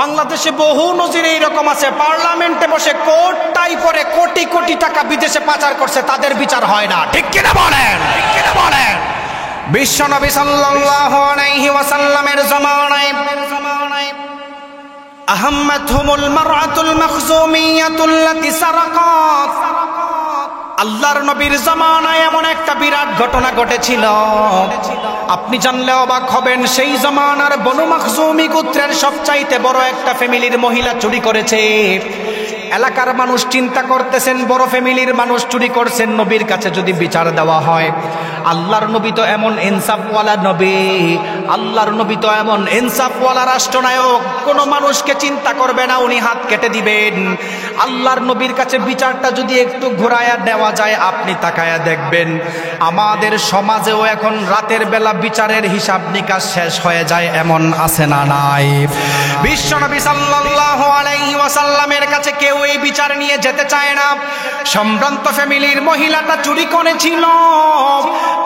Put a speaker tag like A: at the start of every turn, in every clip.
A: বাংলাদেশে বহু নজির এইরকম আছে, পার্লামেন্টে বসে কোট টাই পরে কোটি কোটি টাকা বিদেশে পাচার করছে, তাদের বিচার হয় না। ঠিক কিনা বলেন? ঠিক কিনা বলেন? বিশ্বনবী সাল্লাল্লাহু আলাইহি ওয়াসাল্লামের জামানায় আহম্মাতুহুমুল মারআতুল মাখজুমিয়াতুল্লাতী সারাকাত। আল্লাহর নবীর জামানায় এমন একটা বিরাট ঘটনা ঘটেছিল, আপনি জানলে অবাক হবেন। সেই জামানার বনু মাখজুমি গোত্রের সবচাইতে বড় একটা ফ্যামিলির মহিলা চুরি করেছে। এলাকার মানুষ চিন্তা করতেছেন, বড় ফ্যামিলির মানুষ চুরি করছেন, নবীর কাছে যদি বিচার দেওয়া হয়। আল্লাহর নবী তো এমন ইনসাফওয়ালা নবী, আল্লাহর নবী তো এমন ইনসাফওয়ালা রাষ্ট্রনায়ক, কোনো মানুষকে চিন্তা করবে না, উনি হাত কেটে দিবেন। আল্লাহর নবীর কাছে বিচারটা যদি একটু ঘুরায়া দেওয়া যায়, আপনি তাকায়া দেখবেন আমাদের সমাজেও এখন রাতের বেলা বিচারের হিসাব নিকাশ শেষ হয়ে যায়, এমন আছে না নাই? বিশ্বনবী সাল্লাল্লাহু আলাইহি ওয়াসাল্লামের কাছে কেউ এই বিচার নিয়ে যেতে চায় না। সম্ভ্রান্ত ফ্যামিলির মহিলাটা চুরি করেছিল,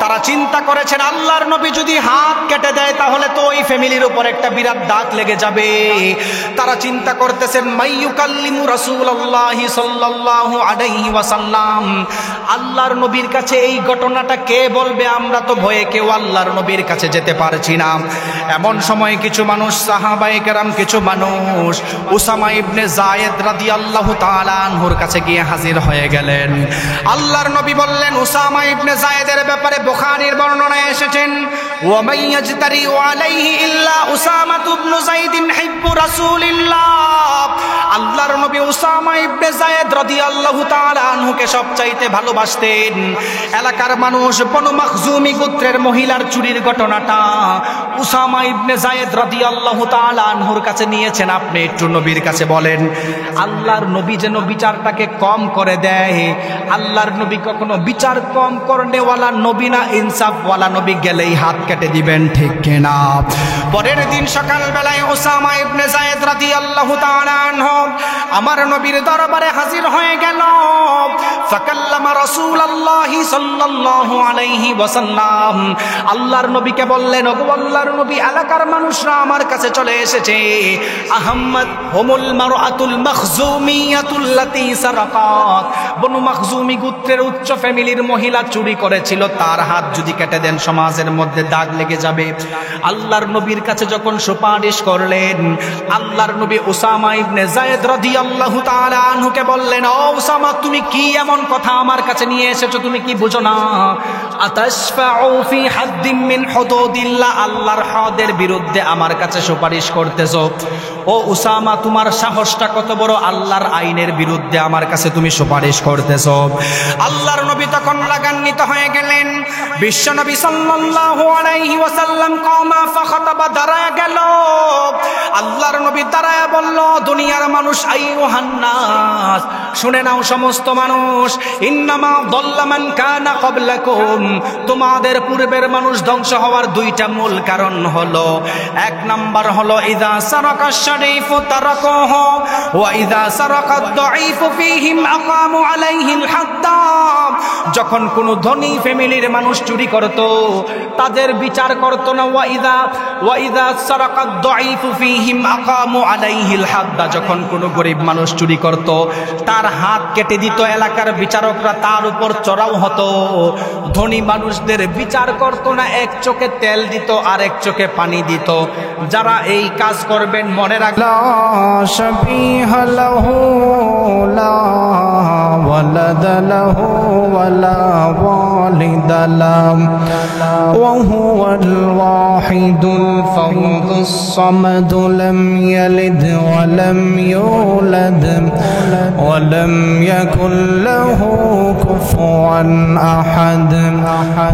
A: তারা চিন্তা করেছেন আল্লাহর নবী যদি হাত কেটে দেয় তাহলে তো ওই ফ্যামিলির উপর একটা বিরাট দাগ লেগে যাবে। তারা চিন্তা করতেছেন মাইয়ুকাল্লিমু রাসূলুল্লাহি সাল্লাল্লাহু আলাইহি ওয়াসাল্লাম, আল্লাহর নবীর কাছে এই ঘটনাটা কে বলবে? আমরা তো ভয়ে কেউ আল্লাহর নবীর কাছে যেতে পারছি না। এমন সময় কিছু মানুষ, সাহাবায়ে কেরাম কিছু মানুষ উসামা ইবনে যায়েদ রাদিয়াল্লাহু তাআলা আনহুর কাছে গিয়ে হাজির হয়ে গেলেন। আল্লাহর নবী বললেন, উসামা ইবনে যায়েদের ব্যাপারে বুখারীর বর্ণনায় এসেছেন, ওয়া মাইয়াজতারি আলাইহি ইল্লা উসামা ইবনে যায়েদিন হিব্বু রাসূলিল্লাহ। আল্লাহর নবী উসামা ইবনে যায়েদ রাদিয়াল্লাহু তাআলা আনহুকে সবচাইতে ভালোবাসতেন। এলাকার মানুষ বনু মাখজুমি গোত্রের মহিলার চুরির ঘটনাটা উসামা ইবনে যায়েদ রাদিয়াল্লাহু তাআলা আনহুর কাছে নিয়েছেন। আপনি একটু নবীর কাছে বলেন, আল্লাহর নবী যেন বিচারটাকে কম করে দেয়। আল্লাহর নবী কখনো বিচার কম করনেওয়ালা নবী না, ইনসাফওয়ালা নবী, গেলেই হাত কেটে দিবেন। ঠিক কিনা? পরের দিন সকালবেলায় উসামা ইবনে যায়েদ রাদিয়াল্লাহু তাআলা আনহু আমার নবীর দরবারে হাজির হয়ে গেল। ফাকাল্লামা রাসূলুল্লাহি সাল্লাল্লাহু আলাইহি ওয়াসাল্লাম, আল্লাহর নবীকে বললেন, ওগো আল্লাহর নবী, এলাকার মানুষরা আমার কাছে চলে এসেছে। আহম্মদ হুমুল মারআতুল মাখজুমিয়াতুল্লাতী সারাকাত, বনু মাখজুমি গোত্রের উচ্চ ফ্যামিলির মহিলা চুরি করেছিল, তার হাত যদি কেটে দেন সমাজের মধ্যে দাগ লেগে যাবে। আল্লাহর নবীর কাছে যখন সুপারিশ করলেন, আল্লাহর নবী উসামা ইবনে যায়েদ রাদিয়াল্লাহু তাআলা আনহুকে বললেন, ও উসামা, তুমি কি এমন কথা আমার কাছে নিয়ে এসেছো? তুমি কি বুঝো না? আতাশফাউ ফি হাদ্দিম মিন হুদুদিল্লাহ, আল্লাহর হদের বিরুদ্ধে আমার কাছে সুপারিশ করতেছো? ও উসামা, তোমার সাহসটা কত বড়, আল্লাহর আইনের বিরুদ্ধে আমার কাছে তুমি সুপারিশ করতেছো? আল্লাহর নবী তখন লাগান্বিত হয়ে গেলেন। বিশ্বনবী সাল্লাল্লাহু আলাইহি ওয়াসাল্লাম কওমা ফাখাতাবা, দাঁড়ায় গেল। আল্লাহর নবী দাঁড়ায় বলল, দুনিয়ার মানুষ, আইয়ুহান নাস, শুনে নাও সমস্ত মানুষ, ইন্নামা দাল্লা মান কানা ক্বাবলাকুম, তোমাদের পূর্বের মানুষ ধ্বংস হওয়ার দুইটা মূল কারণ হলো, এক নাম্বার হলো ইযা সারাকা শারীফু তারাকুহু ওয়া ইযা সারাকা দাঈফু ফীহিম আকামু আলাইহিল হাদ্দা। যখন কোন ধনী ফ্যামিলির মানুষ চুরি করত, তাদের বিচার করত না। ওয়া ইযা সারাকা দাঈফু ফীহিম আকামু আলাইহিল হাদ্দা, যখন কোন গরিব মানুষ চুরি করত, তার হাত কেটে দিত। এলাকার বিচারকরা তার উপর চড়াও হতো। ধনী মানুষদের বিচার করত না, এক চোখে তেল দিত আর এক চোখে পানি দিত। যারা এই কাজ করবেন মনে রাখবেন, লা শাবীহা লাহু লা ওয়ালাদ লাহু ওয়ালা ওয়ালিদা লাহু ওয়া হুয়াল ওয়াহিদুল ফারদুস সামাদ লাম ইয়ালিদ ওয়া লাম ইউলাদ ওয়া লাম ইয়াকুল লাহু কুফুয়ান আহাদ।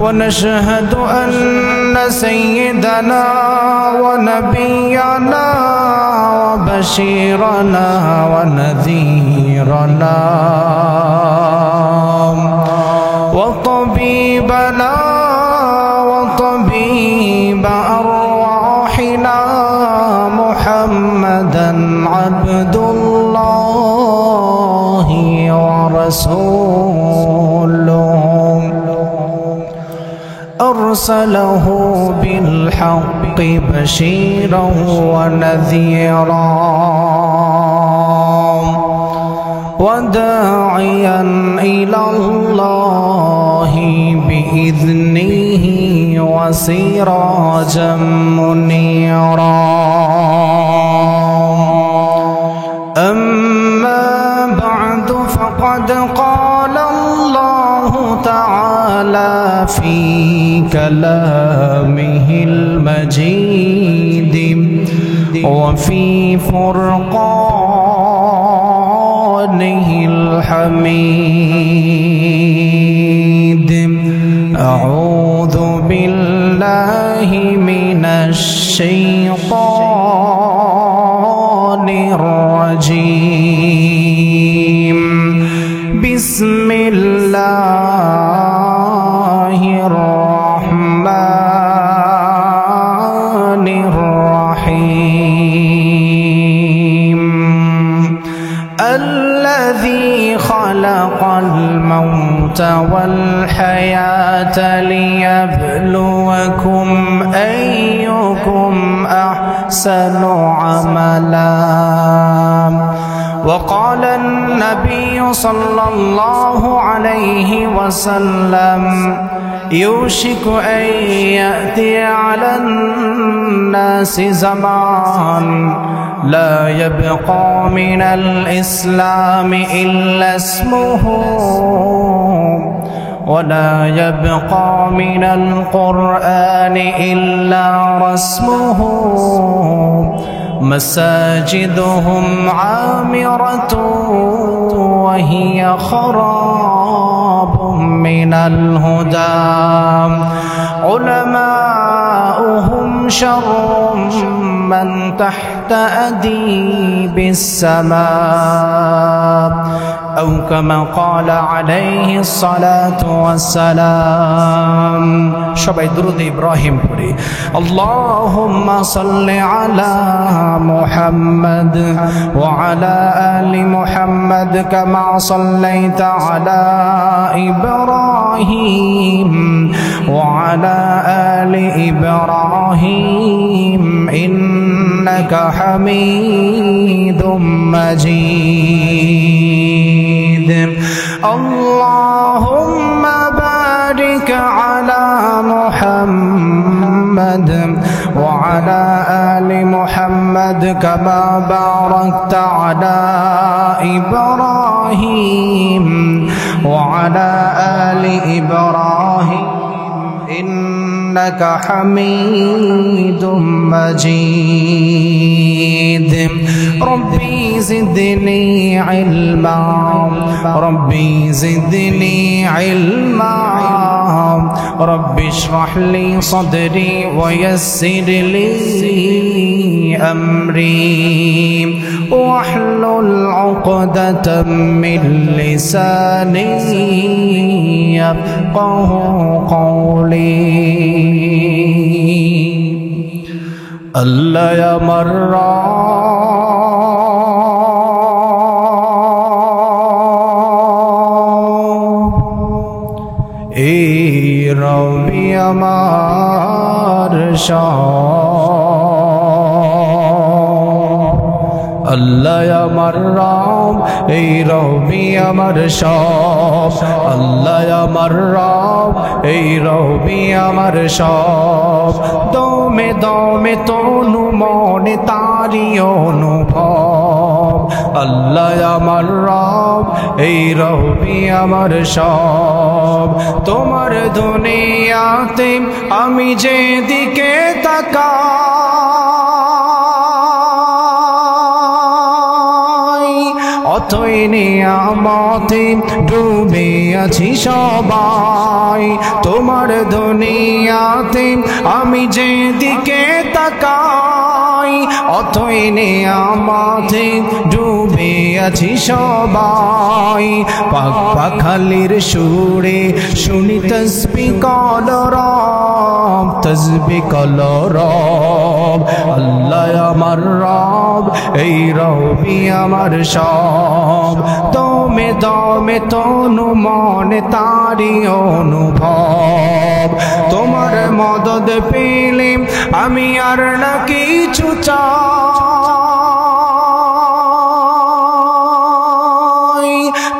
A: ওয়া নাশহাদু আন্না সাইয়্যিদানা ওয়া নাবিয়ানা ওয়া বাশীরানা ওয়া নাযীরানা ওয়া তাবীবানা ওয়া তাবীবা আরওয়াহিনা মুহাম্মাদান আবদুল্লাহি ওয়া রাসূলুহু أرسله بالحق بشيرا ونذيرا وداعيا إلى الله بإذنه وسراجا منيرا أما بعد فقد قال الله تعالى في كلامه المجيد وفي فرقانه الحميد أعوذ بالله من الشيطان الرجيم بسم الله الرحمن الرحيم الذي خلق الموت والحياة ليبلوكم أيكم أحسن عملا وقال النبي صلى الله عليه وسلم يوشك أن يأتي على الناس زمان لا يبقى من الإسلام إلا اسمه ولا يبقى من القرآن إلا رسمه مساجدهم عامرة وهي خراب من الهدى علماؤهم شر من تحت أديب السماء أو كما قال عليه الصلاة والسلام شبه درود إبراهيم پوری اللهم صل على محمد وعلى آل محمد كما صليت على إبراهيم وعلى آل إبراهيم إنك حميد مجيد اللهم بارك على محمد وعلى آل محمد كما باركت على إبراهيم وعلى آل إبراهيم إنك حميد مجيد ربي زدني علما ربي زدني علما ربي اشرح لي صدري ويسر لي أمري واحلل عقدة من لساني يفقه قولي الله يا এই রবি আমার সব আল্লাহ আমার রব এই রবি আমার সব আল্লাহ আমার রব এই রবি আমার সব দমে দমে তনু মনে তারি অনুভব আল্লাহ আমার রব এই রবি আমার সব তোমার দুনিয়াতে আমি যেদিকে তাকাই অতই নিয়ামতে ডুবে আছি সবাই তোমার দুনিয়াতে আমি যেদিকে তাকাই অতই নিয়ামতে ডুবে আছি সবাই পাক পাখালির সুরে শুনি তসবিহ কলরব তসবিহ কলরব আল্লাহ আমার রব এই রবি আমার সব দমে দমে তনু মনে তারি অনুভব তোমার মদদ পেলে আমি আর না কিছু চাই,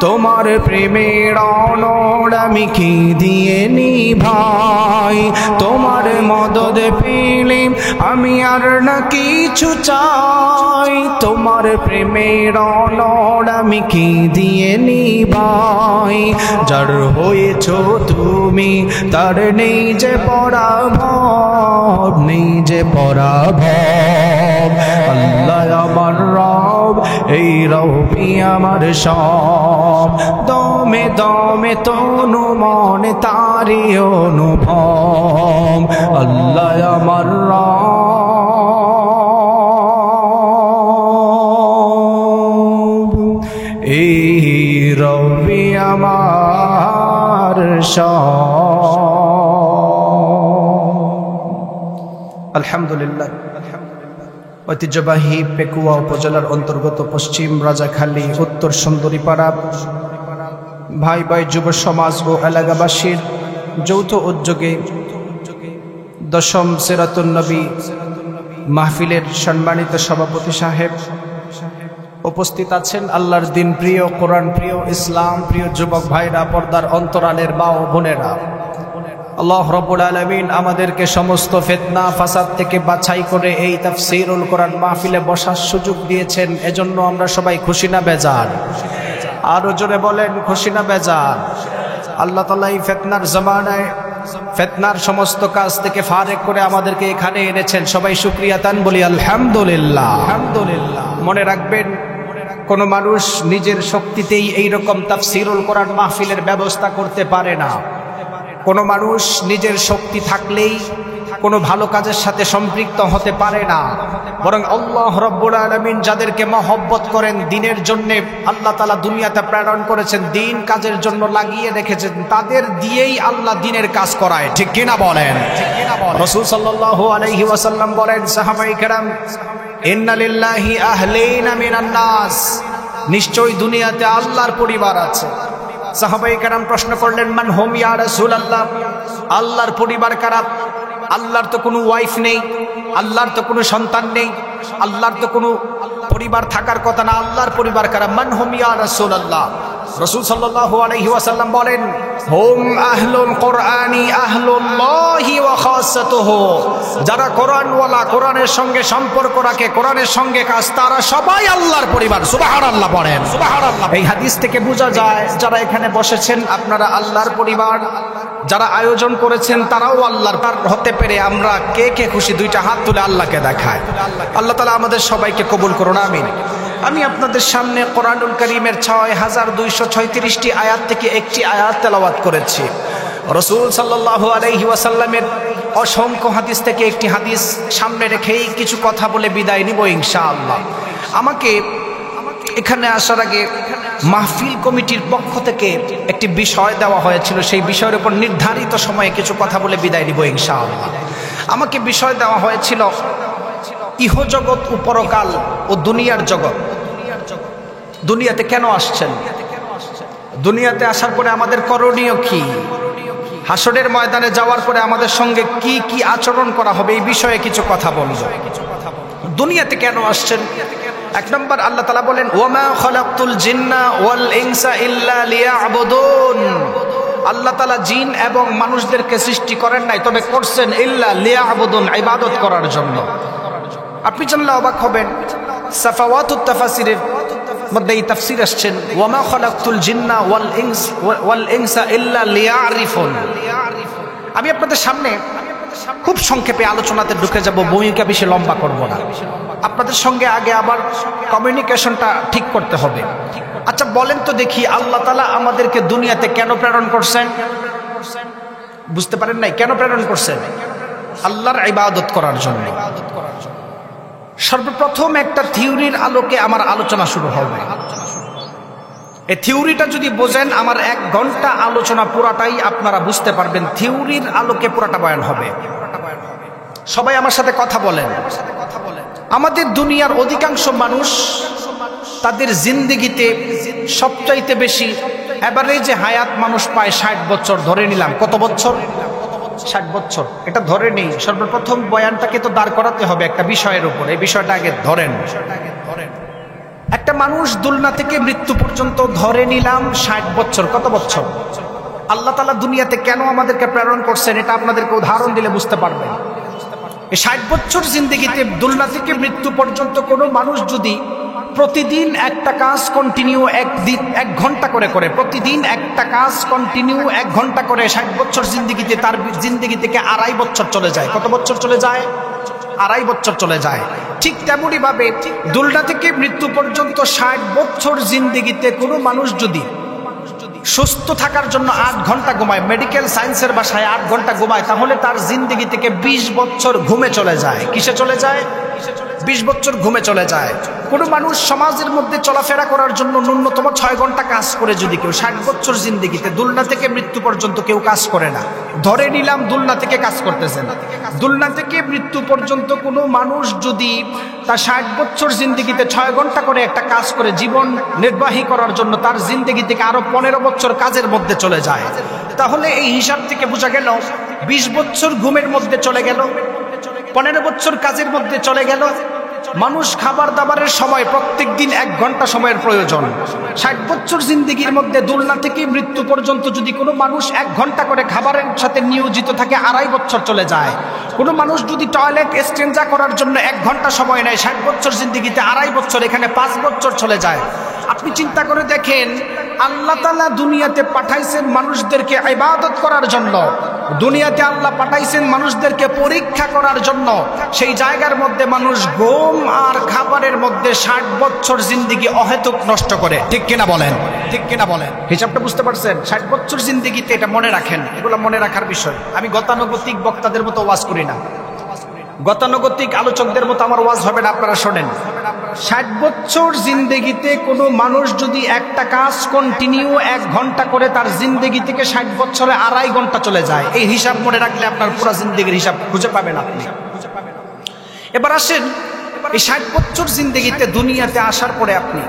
A: তোমার প্রেমের অনড় আমি কি দিয়ে নিভাই, তোমার মদদ পেলে আমি আর না কিছু চাই, তোমার প্রেমের অনড় আমি কি দিয়ে নিভাই। যার হয়েছ তুমি তার নেই যে পরাভব, নেই যে পরাভব। আল্লাহ আমার রব, এই রবি আমার সব, দমে দমে তনু মনে তারি অনুভব। আল্লাহ আমার রব, এই রবি আমার সব। আলহামদুলিল্লাহ। ঐতিহ্যবাহী পেকুয়া উপজেলার অন্তর্গত পশ্চিম রাজাখালী উত্তর সুন্দরীপাড়া ভাই ভাই যুব সমাজ ও এলাকাবাসীর যৌথ উদ্যোগে দশম সিরাতুন নবী মাহফিলের সম্মানিত সভাপতি সাহেব, উপস্থিত আছেন আল্লাহর দিন প্রিয়, কোরআন প্রিয়, ইসলাম প্রিয় যুবক ভাইরা, পর্দার অন্তরালের মা ও বোনেরা। আল্লাহ রাব্বুল আলামিন আমাদেরকে সমস্ত ফিতনা ফাসাদ থেকে বাছাই করে এই তাফসীরুল কোরআন মাহফিলে বসার সুযোগ দিয়েছেন, এজন্য আমরা সবাই খুশি না বেজার? আরো জোরে বলেন, খুশি না বেজার? আল্লাহ তাআলা এই ফিতনার জামানায় ফিতনার সমস্ত কাজ থেকে ফারেক করে আমাদেরকে এখানে এনেছেন, সবাই শুকরিয়া তান বলি আলহামদুলিল্লাহ। আলহামদুলিল্লাহ। মনে রাখবেন, কোন মানুষ নিজের শক্তিতেই এই রকম তাফসীরুল কোরআন মাহফিলের ব্যবস্থা করতে পারে না। কোন মানুষ নিজের শক্তি থাকলেই কোনো ভালো কাজের সাথে সম্পৃক্ত হতে পারে না, বরং আল্লাহ রাব্বুল আলামিন যাদেরকে মহব্বত করেন, দিনের জন্য আল্লাহ তাআলা দুনিয়াতে প্রেরণ করেছেন, দিন কাজের জন্য লাগিয়ে রেখেছেন, তাদের দিয়েই আল্লাহ দিনের কাজ করায়। ঠিক কিনা বলেন? রাসূল সাল্লাল্লাহু আলাইহি ওয়াসাল্লাম বলেন, সাহাবায়ে কেরাম, ইন্না লিল্লাহি আহলাইনা মিনান নাস, নিশ্চয়ই দুনিয়াতে আল্লাহর পরিবার আছে। সাহাবায়ে কেরাম প্রশ্ন করলেন, মান হুম ইয়া রাসূলুল্লাহ, আল্লাহর পরিবার কারা? আল্লাহর তো কোনো ওয়াইফ নেই, আল্লাহর তো কোনো সন্তান নেই, আল্লাহর তো কোনো পরিবার থাকার কথা না, আল্লাহর পরিবার কারা? মান হুম ইয়া রাসূলুল্লাহ। রাসূল সাল্লাল্লাহু আলাইহি ওয়াসাল্লাম বলেন, হুম আহলুল কুরআনি আহলুল্লাহি ওয়া খাসাতুহু, যারা কোরআনওয়ালা, কোরআনের সঙ্গে সম্পর্ক রাখে, কোরআনের সঙ্গে কাজ, তারা সবাই আল্লাহর পরিবার। সুবহানাল্লাহ পড়েন, সুবহানাল্লাহ। এই হাদিস থেকে বোঝা যায়, যারা এখানে বসেছেন আপনারা আল্লাহর পরিবার, যারা আয়োজন করেছেন তারাও আল্লাহর হতে পেরে আমরা কে কে খুশি? দুইটা হাত তুলে আল্লাহকে দেখায়। আল্লাহ তাআলা আমাদের সবাইকে কবুল করুন, আমিন। আমি আপনাদের সামনে কোরআনুল কারীমের ৬২৩৬টি আয়াত থেকে একটি আয়াত তেলাওয়াত করেছি। রাসূল সাল্লাল্লাহু আলাইহি ওয়াসাল্লামের অসংখ্য হাদিস থেকে একটি হাদিস সামনে রেখেই কিছু কথা বলে বিদায় নিব ইনশাআল্লাহ। আমাকে এখানে আসার আগে মাহফিল কমিটির পক্ষ থেকে একটি বিষয় দেওয়া হয়েছিল, সেই বিষয়ের উপর নির্ধারিত সময়ে কিছু কথা বলে বিদায় নিব ইনশাআল্লাহ। আমাকে বিষয় দেওয়া হয়েছিল ইহজগৎ ও পরকাল ও দুনিয়ার জগৎ। দুনিয়াতে কেন আসছেন? দুনিয়াতে আসার পরে আমাদের করণীয় কি? হাসরের ময়দানে যাওয়ার পরে আমাদের সঙ্গে কি কি আচরণ করা হবে, এই বিষয়ে কিছু কথা বলব। দুনিয়াতে কেন আসছেন? এক নম্বর, আল্লাহ তাআলা বলেন, ওয়ামা খালাকতুল জিন্না ওয়াল ইনসা ইল্লা লিয়াবুদুন, আল্লাহ তাআলা জিন এবং মানুষদেরকে সৃষ্টি করেন নাই, তবে করছেন ইল্লা লিয়াবুদুন, ইবাদত করার জন্য। আপনি জানলে অবাক হবেন, সাফাওয়াতুত তাফাসিরের মধ্যে এই তাফসীর আসছেন, ওয়ামা খালাকতুল জিন্না ওয়াল ইনসা ইল্লা লিয়ারিফুন। আমি আপনাদের সামনে খুব সংক্ষেপে আলোচনাতে ঢুকে যাব, ভূমিকা বেশি লম্বা করব না। আপনাদের সঙ্গে আগে আবার কমিউনিকেশনটা ঠিক করতে হবে। আচ্ছা বলেন তো দেখি, আল্লাহ তাআলা আমাদেরকে দুনিয়াতে কেন প্রেরণ করছেন? বুঝতে পারেন নাই? কেন প্রেরণ করছেন? আল্লাহর ইবাদত করার জন্য। সর্বপ্রথম একটা থিওরির আলোকে আমার আলোচনা শুরু হবে। এই থিওরিটা যদি বোঝেন, আমার 1 ঘন্টা আলোচনা পুরাটাই আপনারা বুঝতে পারবেন। থিওরির আলোকে পুরাটা বয়ান হবে। সবাই আমার সাথে কথা বলেন। আমাদের দুনিয়ার অধিকাংশ মানুষ তাদের জিন্দেগিতে সবচাইতে বেশি এভারেজে হায়াত মানুষ পায় 60 বছর। ধরে নিলাম কত বছর? 60 বছর, এটা ধরে নেই। সর্বপ্রথম বয়ানটাকে তো দাঁড় করাতে হবে একটা বিষয়ের উপর। এই বিষয়টা আগে ধরেন। একটা মানুষ দুলনা থেকে মৃত্যু পর্যন্ত ধরে নিলাম 60 বছর। কত বছর? আল্লাহ তাআলা দুনিয়াতে কেন আমাদেরকে প্রেরণ করছেন এটা আপনাদেরকে উদাহরণ দিলে বুঝতে পারবেন। এই 60 বছর জিন্দেগিতে দুলনা থেকে মৃত্যু পর্যন্ত কোনো মানুষ যদি প্রতিদিন একটা কাজ কন্টিনিউ 1 ঘন্টা করে করে, প্রতিদিন একটা কাজ কন্টিনিউ 1 ঘন্টা করে 60 বছর জিন্দেগিতে, তার জিন্দেগি থেকে 2.5 বছর চলে যায়। কত বছর চলে যায়? 2.5 বছর চলে যায়। ঠিক তেমনই ভাবে দুলনা থেকে মৃত্যু পর্যন্ত 60 বছর জিন্দেগিতে কোনো মানুষ যদি সুস্থ থাকার জন্য 8 ঘন্টা ঘুমায়, মেডিকেল সায়েন্সের ভাষায় 8 ঘন্টা ঘুমায়, তাহলে তার জিন্দেগি থেকে 20 বছর ঘুমে চলে যায়। কিসে চলে যায়? 20 বছর ঘুমে চলে যায়। কোনো মানুষ সমাজের মধ্যে চলাফেরা করার জন্য ন্যূনতম 6 ঘন্টা কাজ করে যদি কেউ 60 বছর জিন্দেগিতে দুলনা থেকে মৃত্যু পর্যন্ত কেউ কাজ করে না, ধরে নিলাম দুলনা থেকে কাজ করতেছেন, দুলনা থেকে মৃত্যু পর্যন্ত কোনো মানুষ যদি তার 60 বছর জিন্দেগিতে 6 ঘন্টা করে একটা কাজ করে জীবন নির্বাহী করার জন্য তার জিন্দেগি থেকে আরো 15 বছর কাজের মধ্যে চলে যায়, তাহলে এই হিসাব থেকে বোঝা গেল 20 বছর ঘুমের মধ্যে চলে গেল, 15 বছর কাজের মধ্যে চলে গেল। মানুষ খাবার দাবারের সময় প্রত্যেক দিন 1 ঘন্টা সময়ের প্রয়োজন। 60 বছর জিন্দেগির মধ্যে দুলনা থেকে মৃত্যু পর্যন্ত যদি কোনো মানুষ 1 ঘন্টা করে খাবারের সাথে নিয়োজিত থাকে 2.5 বছর চলে যায়। কোনো মানুষ যদি টয়লেট এক্সচেঞ্জা করার জন্য 1 ঘন্টা সময় নেয় 60 বছর জিন্দেগিতে 2.5 বছর, এখানে 5 বছর চলে যায়। আপনি চিন্তা করে দেখেন, আল্লাহ তাআলা দুনিয়াতে পাঠাইছেন মানুষদেরকে ইবাদত করার জন্য, দুনিয়াতে আল্লাহ পাঠাইছেন মানুষদেরকে পরীক্ষা করার জন্য। সেই জায়গার মধ্যে মানুষ ঘুম আর খাবারের মধ্যে 60 বছর জিন্দেগি অহেতুক নষ্ট করে। ঠিক কিনা বলেন? ঠিক কিনা বলেন? হিসাবটা বুঝতে পারছেন? 60 বছর জিন্দেগিতে এটা মনে রাখেন, এগুলো মনে রাখার বিষয়। আমি গতানুগতিক বক্তাদের মতো ওয়াজ করি না, গতানুগতিক আলোচকদের মতো আমার ওয়াজ হবে না। আপনারা শোনেন, 60 বছর জিন্দেগিতে কোনো মানুষ যদি একটা কাজ কন্টিনিউ 1 ঘন্টা করে তার জিন্দেগি থেকে 60 বছরে 2.5 ঘন্টা চলে যায়। এই হিসাব মনে রাখলে আপনার পুরো জিন্দেগির হিসাব খুঁজে পাবেন আপনি। এবার আসেন, এই 60 বছর জিন্দেগিতে দুনিয়াতে আসার পরে আপনি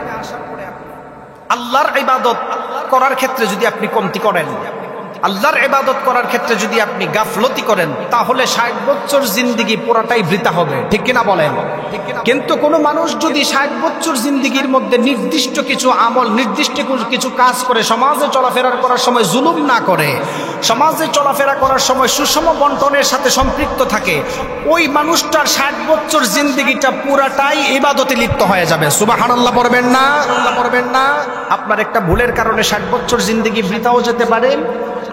A: আল্লাহর ইবাদত করার ক্ষেত্রে যদি আপনি কমতি করেন, আল্লাহর ইবাদত করার ক্ষেত্রে যদি আপনি গাফলতি করেন, তাহলে 60 বছর জিন্দেগি পুরোটাই বৃথা হবে। ঠিক কিনা বলেন? কিন্তু কোনো মানুষ যদি 60 বছর জিন্দেগির মধ্যে নির্দিষ্ট কিছু আমল, নির্দিষ্ট কিছু কাজ করে, সমাজে চলাফেরা করার সময় জুলুম না করে, সমাজে চলাফেরা করার সময় সুষম বন্টনের সাথে সম্পৃক্ত থাকে, ওই মানুষটার 60 বছর জিন্দেগিটা পুরাটাই ইবাদতে লিপ্ত হয়ে যাবে। সুবহানাল্লাহ পড়বেন না? আল্লাহ পড়বেন না? আপনার একটা ভুলের কারণে 60 বছর জিন্দেগি বৃথাও যেতে পারে,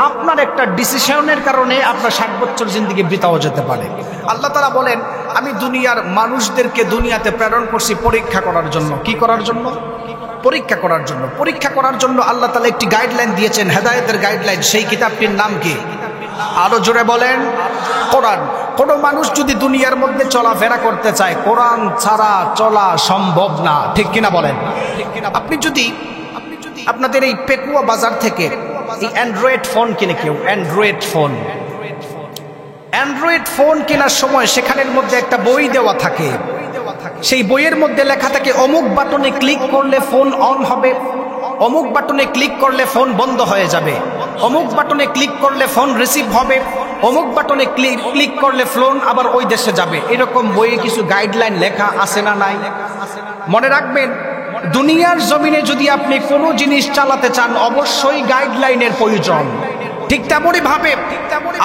A: আপনার একটা ডিসিশনের কারণে আপনার 60 বছর জিন্দেগি বৃথাও যেতে পারে। আল্লাহ তাআলা বলেন, আমি দুনিয়ার মানুষদেরকে দুনিয়াতে প্রেরণ করছি পরীক্ষা করার জন্য। কি করার জন্য? পরীক্ষা করার জন্য। পরীক্ষা করার জন্য আল্লাহ তাআলা একটি গাইডলাইন দিয়েছেন, হেদায়েতের গাইডলাইন। সেই কিতাবটির নাম কি? আরো জোরে বলেন, কোরআন। কোনো মানুষ যদি দুনিয়ার মধ্যে চলাফেরা করতে চায়, কোরআন ছাড়া চলা সম্ভব না। ঠিক কিনা বলেন? আপনি যদি আপনাদের এই পেকুয়া বাজার থেকে এই অ্যান্ড্রয়েড ফোন কিনে, কেউ অ্যান্ড্রয়েড ফোন কেনার সময় সেখানের মধ্যে একটা বই দেওয়া থাকে, সেই বইয়ের মধ্যে লেখা থাকে অমুক বাটনে ক্লিক করলে ফোন অন হবে, অমুক বাটনে ক্লিক করলে ফোন বন্ধ হয়ে যাবে, অমুক বাটনে ক্লিক করলে ফোন রিসিভ হবে, অমুক বাটনে ক্লিক করলে ফোন আবার ওই দেশে যাবে। এরকম বইয়ে কিছু গাইডলাইন লেখা আছে না নাই? মনে রাখবেন, দুনিয়ার জমিনে যদি আপনি কোনো জিনিস চালাতে চান অবশ্যই গাইডলাইনের প্রয়োজন। ঠিক তেমনই ভাবে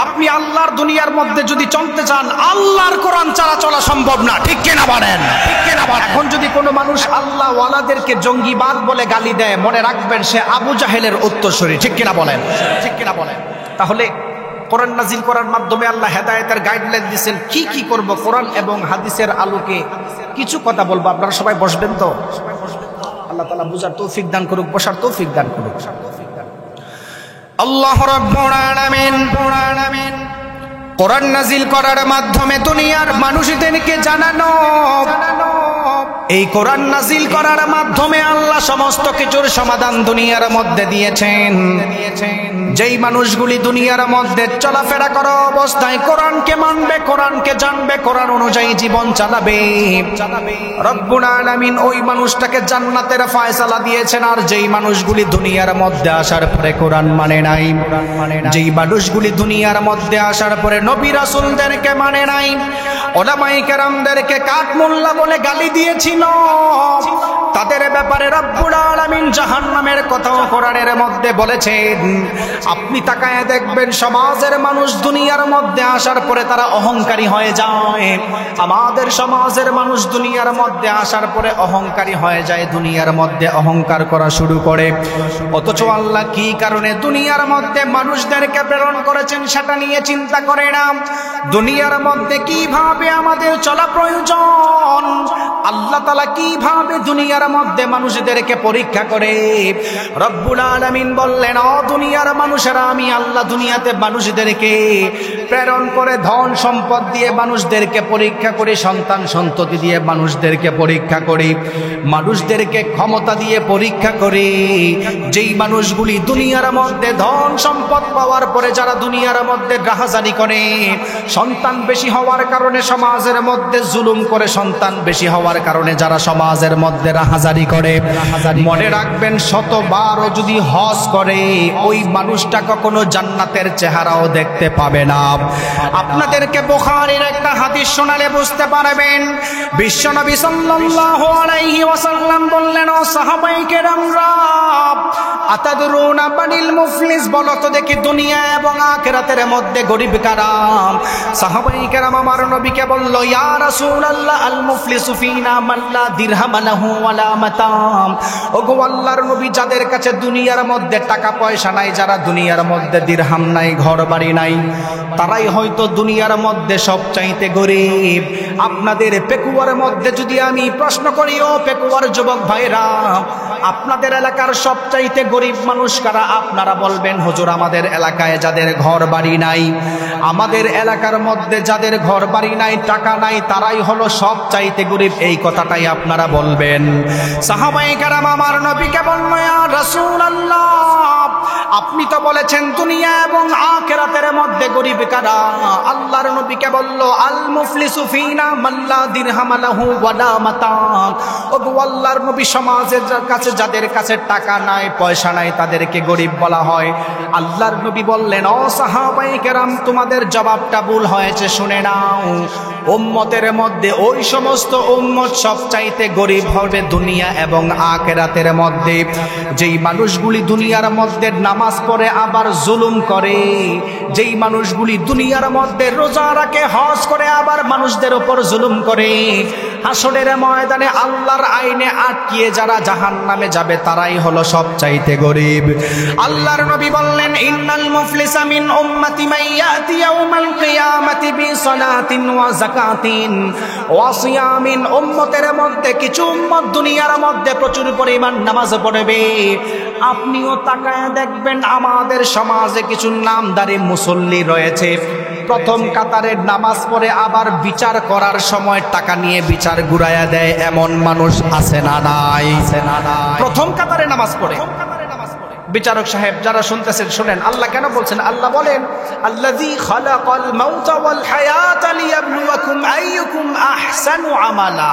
A: আপনি আল্লাহর দুনিয়ার মধ্যে যদি চলতে চান, আল্লাহর কোরআন ছাড়া চলা সম্ভব না। ঠিক কিনা বলেন? ঠিক কিনা বলেন? এখন যদি কোনো মানুষ আল্লাহ ওয়ালাদেরকে জঙ্গিবাদ বলে গালি দেয়, মনে রাখবেন সে আবু জাহেলের উত্তরসূরি। ঠিক কিনা বলেন? ঠিক কিনা বলেন? তাহলে কোরআন নাজিল করার মাধ্যমে আল্লাহ হেদায়েতের গাইডলাইন দিয়েছেন কি কি করব। কোরআন এবং হাদিসের আলোকে কিছু কথা বলবো। আপনারা সবাই বসবেন তো? আল্লাহ তাআলা বুঝার তৌফিক দান করুক, বসার তৌফিক দান করুক। আল্লাহ রাব্বুল আলামিন কোরআন নাজিল করার মাধ্যমে দুনিয়ার মানুষদেরকে জানানো এই কোরআন নাজিল করার মাধ্যমে আল্লাহ সমস্ত কিছুর সমাধান দুনিয়ার মধ্যে দিয়েছেন। যেই মানুষগুলি দুনিয়ার মধ্যে চলাফেরা করা অবস্থায় কোরআনকে মানবে, কোরআনকে জানবে, কোরআন অনুযায়ী জীবন চালাবে, রব্বুল আলামিন ওই মানুষটাকে জান্নাতের ফয়সালা দিয়েছেন। আর যেই মানুষগুলি দুনিয়ার মধ্যে আসার পরে কোরআন মানে নাই, যেই মানুষগুলি দুনিয়ার মধ্যে আসার পরে নবী রাসূলদেরকে মানে নাই, উলামায়ে কেরামদেরকে কাঠমোল্লা বলে গালি দিয়েছিল, তাদের ব্যাপারে রব্বুল আলামিন জাহান্নামের কথাও কোরআনের মধ্যে বলেছেন। আপনি তাকায় দেখবেন সমাজের মানুষ দুনিয়ার মধ্যে আসার পরে তারা অহংকারী হয়ে যায়। আমাদের সমাজের মানুষ দুনিয়ার মধ্যে আসার পরে অহংকারী হয়ে যায়, দুনিয়ার মধ্যে অহংকার করা শুরু করে। অথচ আল্লাহ কি কারণে দুনিয়ার মধ্যে মানুষদেরকে প্রেরণ করেছেন সেটা নিয়ে চিন্তা করে না। দুনিয়ার মধ্যে কিভাবে আমাদের চলা প্রয়োজন, আল্লাহ তাআলা কিভাবে দুনিয়ার মধ্যে মানুষদেরকে পরীক্ষা করে। রব্বুল আলামিন বললেন, ও দুনিয়ার মানুষেরা, আমি আল্লাহ দুনিয়াতে মানুষদেরকে প্রেরণ করে ধন সম্পদ দিয়ে মানুষদেরকে পরীক্ষা করি, সন্তান সন্ততি দিয়ে মানুষদেরকে পরীক্ষা করি, মানুষদেরকে ক্ষমতা দিয়ে পরীক্ষা করি। যেই মানুষগুলি দুনিয়ার মধ্যে ধন সম্পদ পাওয়ার পরে যারা দুনিয়ার মধ্যে রাহাজানি করে, সন্তান বেশি হওয়ার কারণে সমাজের মধ্যে জুলুম করে, সন্তান বেশি হওয়ার কারণে যারা সমাজের মধ্যে রাহাজানি করে, মনে রাখবেন শতবারও যদি হজ করে ওই মানুষটা কখনো জান্নাতের চেহারাও দেখতে পাবে না। আপনাদেরকে বুখারীর একটা হাদিস শোনালে বুঝতে পারবেন। বিশ্বনবী সাল্লাল্লাহু আলাইহি ওয়াসাল্লাম বললেন, ও সাহাবায়ে কেরামরা, আতাদরুনা বানিল মুফলিস, বলো তো দেখি দুনিয়া এবং আখিরাতের মধ্যে গরীব কারা? সাহাবায়ে কেরাম আমার নবীকে বলল, ইয়া রাসূলুল্লাহ, আল মুফলিসু ফিনা মান লা দিরহাম লাহু ওয়ালা মাতাম। ওগো আল্লাহর নবী, যাদের কাছে দুনিয়ার মধ্যে টাকা পয়সা নাই, যারা দুনিয়ার মধ্যে দিরহাম নাই, ঘর বাড়ি নাই, তারাই হয়তো দুনিয়ার মধ্যে সবচাইতে গরীব। আপনাদের পেকুয়ার মধ্যে যদি আমি প্রশ্ন করি, ও পেকুয়ার যুবক ভাইরা, আপনাদের এলাকার সবচাইতে গরীব মানুষ কারা? আপনারা বলবেন, হুজুর আমাদের এলাকায় যাদের ঘর বাড়ি নাই, আমাদের এলাকার মধ্যে যাদের ঘর বাড়ি নাই, টাকা নাই, তারাই হলো সবচাইতে গরীব। এই কথাটাই আপনারা বলবেন। সাহাবায়ে কেরাম আমার নবীকে বলল, ইয়া রাসূলুল্লাহ, আপনি তো বলেছেন দুনিয়া এবং আখিরাতের মধ্যে গরীব কারা? আল্লাহর নবীকে বলল, আল মুফলিসু ফিনা মান লা দিরহাম লাহু ওয়ালা মাতাম। ওগো আল্লাহর নবী, সমাজের কাছে যাদের কাছে টাকা নাই, পয়সা নাই, তাদেরকে গরীব বলা হয়। আল্লাহর নবী বললেন, ও সাহাবায়ে কেরাম, তোমাদের জবাবটা ভুল হয়েছে, শুনে নাও। উম্মতের মধ্যে ওই সমস্ত উম্মত সবচাইতে গরীব হবে দুনিয়া এবং আখিরাতের মধ্যে যেই মানুষগুলি দুনিয়ার মধ্যে নামাজ পড়ে আবার জুলুম করে, যেই মানুষগুলি দুনিয়ার মধ্যে রোজা রাখে, হজ করে, আবার মানুষদের উপর জুলুম করে, হাসরের ময়দানে আল্লাহর আইনে আটকিয়ে যারা জাহান্নামে যাবে, তারাই হলো সবচাইতে গরীব। আল্লাহর নবী বললেন, ইন্নাল মুফলিসা মিন উম্মতি মান ইয়াতি ইয়াউমাল কিয়ামাতি বিসালাতিন ওয়া যাকাতিন ওয়া সিয়ামিন। উম্মতের মধ্যে কিছু উম্মত দুনিয়ার মধ্যে প্রচুর পরিমাণ নামাজ পড়বে। আপনিও তাকায় দেখবেন আমাদের সমাজে কিছু নামদারি মুসল্লি রয়েছে, প্রথম কাতারের নামাজ পড়ে আবার বিচার করার সময় টাকা নিয়ে বিচার ঘুরাইয়া দেয়, এমন মানুষ আছে না নাই? প্রথম কাতারে নামাজ পড়ে। বিচারক সাহেব যারা শুনতেছেন শুনেন, আল্লাহ কেন বলছেন? আল্লাহ বলেন, আল্লাযী খালাকাল মাউতা ওয়াল হায়াতা লিয়াবলুয়াকুম আইয়ুকুম আহসানু আমালা।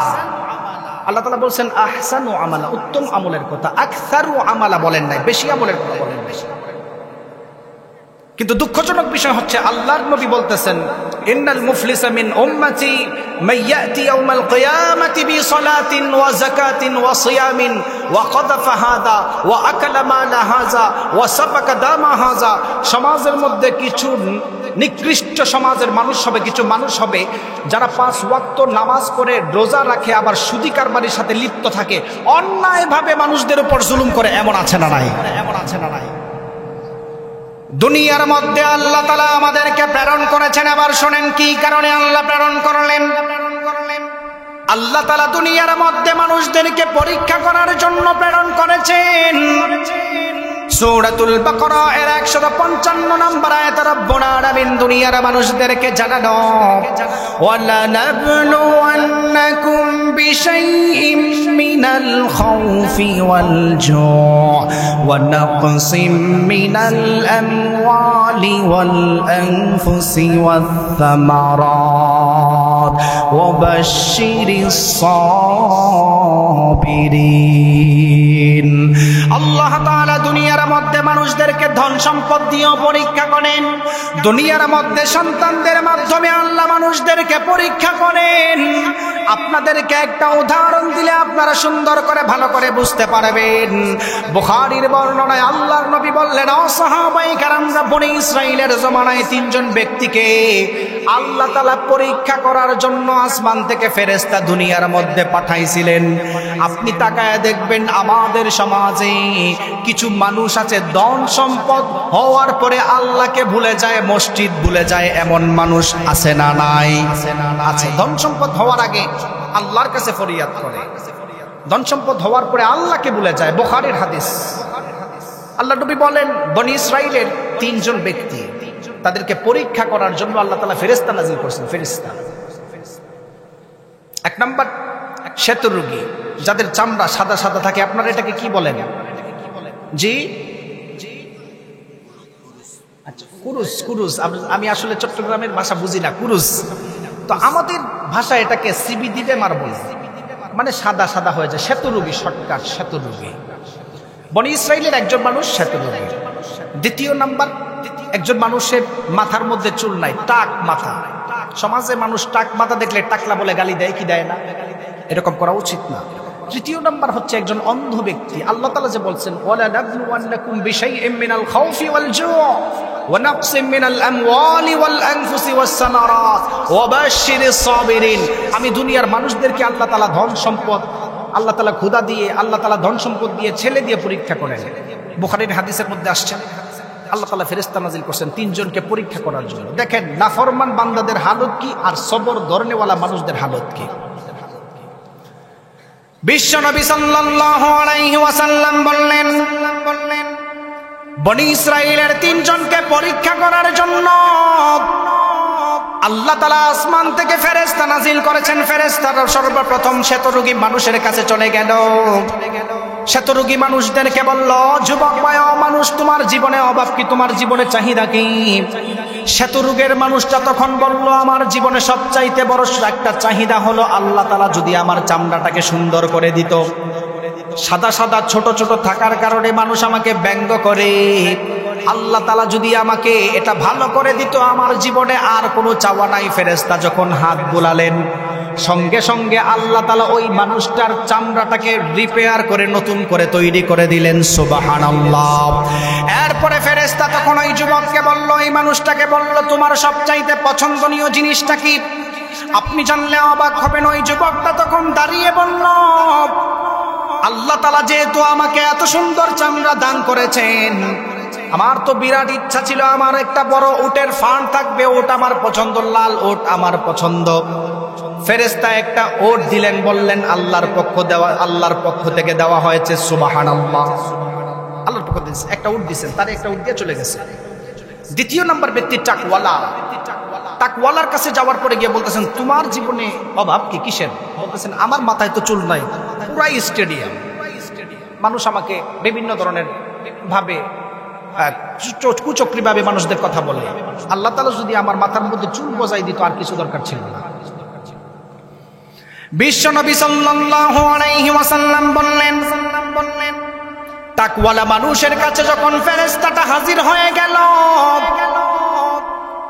A: আল্লাহ তাআলা বলছেন আহসানু আমালা, উত্তম আমলের কথা। আকসারু আমালা বলেন নাই, বেশি আমলের কথা বলেন নাই। কিন্তু দুঃখজনক বিষয় হচ্ছে আল্লাহর নবী বলতেছেন, ইন্নাল মুফলিসা মিন উম্মতি মান ইয়াতি ইয়াউমাল কিয়ামাতি বিসালাতিন ওয়া যাকাতিন ওয়া সিয়ামিন ওয়া কাযাফা হাযা ওয়া আকালা মালা হাযা ওয়া সাফাকা দামা হাযা। সমাজের মধ্যে কিছু নিকৃষ্ট সমাজের মানুষ হবে, কিছু মানুষ হবে যারা 5 ওয়াক্ত নামাজ পড়ে, রোজা রাখে, আবার সুদী কারবারির সাথে লিপ্ত থাকে, অন্যায়ভাবে মানুষদের উপর জুলুম করে। এমন আছে না নাই? এমন আছে না নাই? দুনিয়ার মধ্যে আল্লাহ তাআলা আমাদেরকে প্রেরণ করেছেন। আবার শোনেন কি কারণে আল্লাহ প্রেরণ করলেন। আল্লাহ তাআলা দুনিয়ার মধ্যে মানুষদেরকে পরীক্ষা করার জন্য প্রেরণ করেছেন। সূরাতুল বাকারা এর 155 নম্বর আয়াতে রব্বুল আলামিন দুনিয়ার মানুষদেরকে জানানো, ওয়ালা নাবলুওয়ান্নাকুম বিশাইইম মিনাল খাউফি ওয়াল জু' ওয়া নাকসিম মিনাল আমওয়ালি ওয়াল আনফুসি ওয়াথ থামারাত ওয়া বাশশিরিস সাবিরিন। আল্লাহ তাআলা দুনিয়ার মধ্যে মানুষদেরকে ধন সম্পদ দিয়ে পরীক্ষা করেন, দুনিয়ার মধ্যে সন্তানদের মাধ্যমে আল্লাহ মানুষদেরকে পরীক্ষা করেন। আপনাদেরকে একটা উদাহরণ দিলে আপনারা সুন্দর করে ভালো করে বুঝতে পারবেন। বুখারীর বর্ণনায় আল্লাহর নবী বললেন, ও সাহাবায়ে কেরামরা, বনি ইসরাইলের জমানায় তিনজন ব্যক্তিকে আল্লাহ তাআলা পরীক্ষা করার জন্য আসমান থেকে ফেরেশতা দুনিয়ার মধ্যে পাঠাইছিলেন। আপনি তাকায় দেখবেন আমাদের সমাজে কিছু মানুষ আছে ধন সম্পদ হওয়ার পরে আল্লাহকে ভুলে যায়, মসজিদ ভুলে যায়, এমন মানুষ আছে না নাই? আছে। ধন সম্পদ হওয়ার আগে আল্লাহর কাছে ফরিয়াদ করে, ধন সম্পদ হওয়ার পরে আল্লাহকে ভুলে যায়। বুখারীর হাদিস। আল্লাহ নবী বলেন, বনি ইসরাইলের তিনজন ব্যক্তি, তাদেরকে পরীক্ষা করার জন্য আল্লাহ তাআলা ফেরেশতা নাযিল করেছেন। ফেরেশতা, এক নাম্বার শ্বেতরোগী, যাদের চামড়া সাদা সাদা থাকে। আপনারা এটাকে কি বলেন? জি, আচ্ছা, কুরুস। কুরুস আমি আসলে চট্টগ্রামের ভাষা বুঝি না। কুরুস তো আমাদের ভাষা এটাকে সিবিডি বেমার বলে, মানে সাদা সাদা হয়ে যায়। শ্বেতরোগী, শর্টকাট শ্বেতরোগী। বনি ইসরাইলের একজন মানুষ শ্বেতরোগী। দ্বিতীয় নাম্বার, একজন মানুষের মাথার মধ্যে চুল নাই, টাক মাথা। সমাজে মানুষ টাক মাথা দেখলে টাকলা বলে গালি দেয়, কি দেয় না? এরকম করা উচিত না। তৃতীয় নাম্বার হচ্ছে একজন অন্ধ ব্যক্তি। আল্লাহ তাআলা যে বলছেন, ওয়ালা নাবলুওয়ান্নাকুম বিশাইইম মিনাল খাউফি ওয়াল জু' ওয়া নাকসিম মিনাল আমওয়ালি ওয়াল আনফুসি ওয়াস সামারাত ওয়া বাশশিরিস সাবিরিন। আমি দুনিয়ার মানুষদেরকে আল্লাহ তাআলা ধন সম্পদ, আল্লাহ তাআলা ক্ষুধা দিয়ে, আল্লাহ তাআলা ধন সম্পদ দিয়ে, ছেলে দিয়ে পরীক্ষা করেন। বুখারীর হাদিসের মধ্যে আসছে, আল্লাহ তাআলা ফেরেশতা নাযিল করছেন তিনজনকে পরীক্ষা করার জন্য। দেখেন নাফরমান বান্দাদের হালত কি আর সবর ধরনেওয়ালা মানুষদের হালত কি। বিশ্বনবী সাল্লাল্লাহু আলাইহি ওয়াসাল্লাম বললেন, বনি ইসরাইলের তিনজনকে পরীক্ষা করার জন্য আল্লাহ তাআলা আসমান থেকে ফেরেশতা নাযিল করেছেন। ফেরেশতারা সর্বপ্রথম শ্বেতরোগী মানুষের কাছে চলে গেল। শ্বেতরোগী মানুষদেরকে বলল, যুবক ভাই, মানুষ, তোমার জীবনে অভাব কি? তোমার জীবনে চাহিদা কি? শ্বেতরোগের মানুষটা তখন বলল, আমার জীবনে সবচাইতে বড় একটা চাহিদা হলো আল্লাহ তাআলা যদি আমার চামড়াটাকে সুন্দর করে দিত। সাদা সাদা ছোট ছোট থাকার কারণে মানুষ আমাকে ব্যঙ্গ করে। আল্লাহ তাআলা যদি আমাকে এটা ভালো করে দিত, আমার জীবনে আর কোনো চাওয়া নাই। ফেরেশতা যখন হাত বুলালেন, সঙ্গে সঙ্গে আল্লাহ তাআলা ওই মানুষটার চামড়াটাকে রিপেয়ার করে নতুন করে তৈরি করে দিলেন। সুবহানাল্লাহ। এরপরে ফেরেশতা তখন ওই যুবককে বলল, এই মানুষটাকে বলল, তোমার সবচাইতে পছন্দনীয় জিনিসটা কি? আপনি জানলে অবাক হবেন। ওই যুবকটা তখন দাঁড়িয়ে বলল, আল্লাহ তাআলা যেহেতু আমাকে এত সুন্দর চামড়া দান করেছেন, আমার তো বিরাট ইচ্ছা ছিল আমার একটা বড় উটের ফার্ম থাকবে। ওট আমার পছন্দ, লাল ওট আমার পছন্দ। ফেরেশতা একটা ওট দিলেন, বললেন আল্লাহর পক্ষ থেকে দেওয়া হয়েছে। সুবহানাল্লাহ। আল্লাহর পক্ষ থেকে একটা উট দিয়েছেন, তার একটা উট দিয়ে চলে গেছে। দ্বিতীয় নাম্বার ব্যক্তি টাকওয়ালা। টাকওয়ালার কাছে যাওয়ার পরে গিয়ে বলতেছেন, তোমার জীবনে অভাব কি? কিসের? বলতেছেন, আমার মাথায় তো চুল নাই, পুরাই স্টেডিয়াম। মানুষ আমাকে বিভিন্ন ধরনের ভাবে, কুচক্রী ভাবে মানুষদের কথা বলে। আল্লাহ তাআলা যদি আমার মাথার মধ্যে চুল বজায় দিত, আর কিছু দরকার ছিল না। বিশ্বনবী সাল্লাল্লাহু আলাইহি ওয়াসাল্লাম বললেন, তাকওয়ালা মানুষের কাছে যখন ফেরেশতাটা হাজির হয়ে গেল,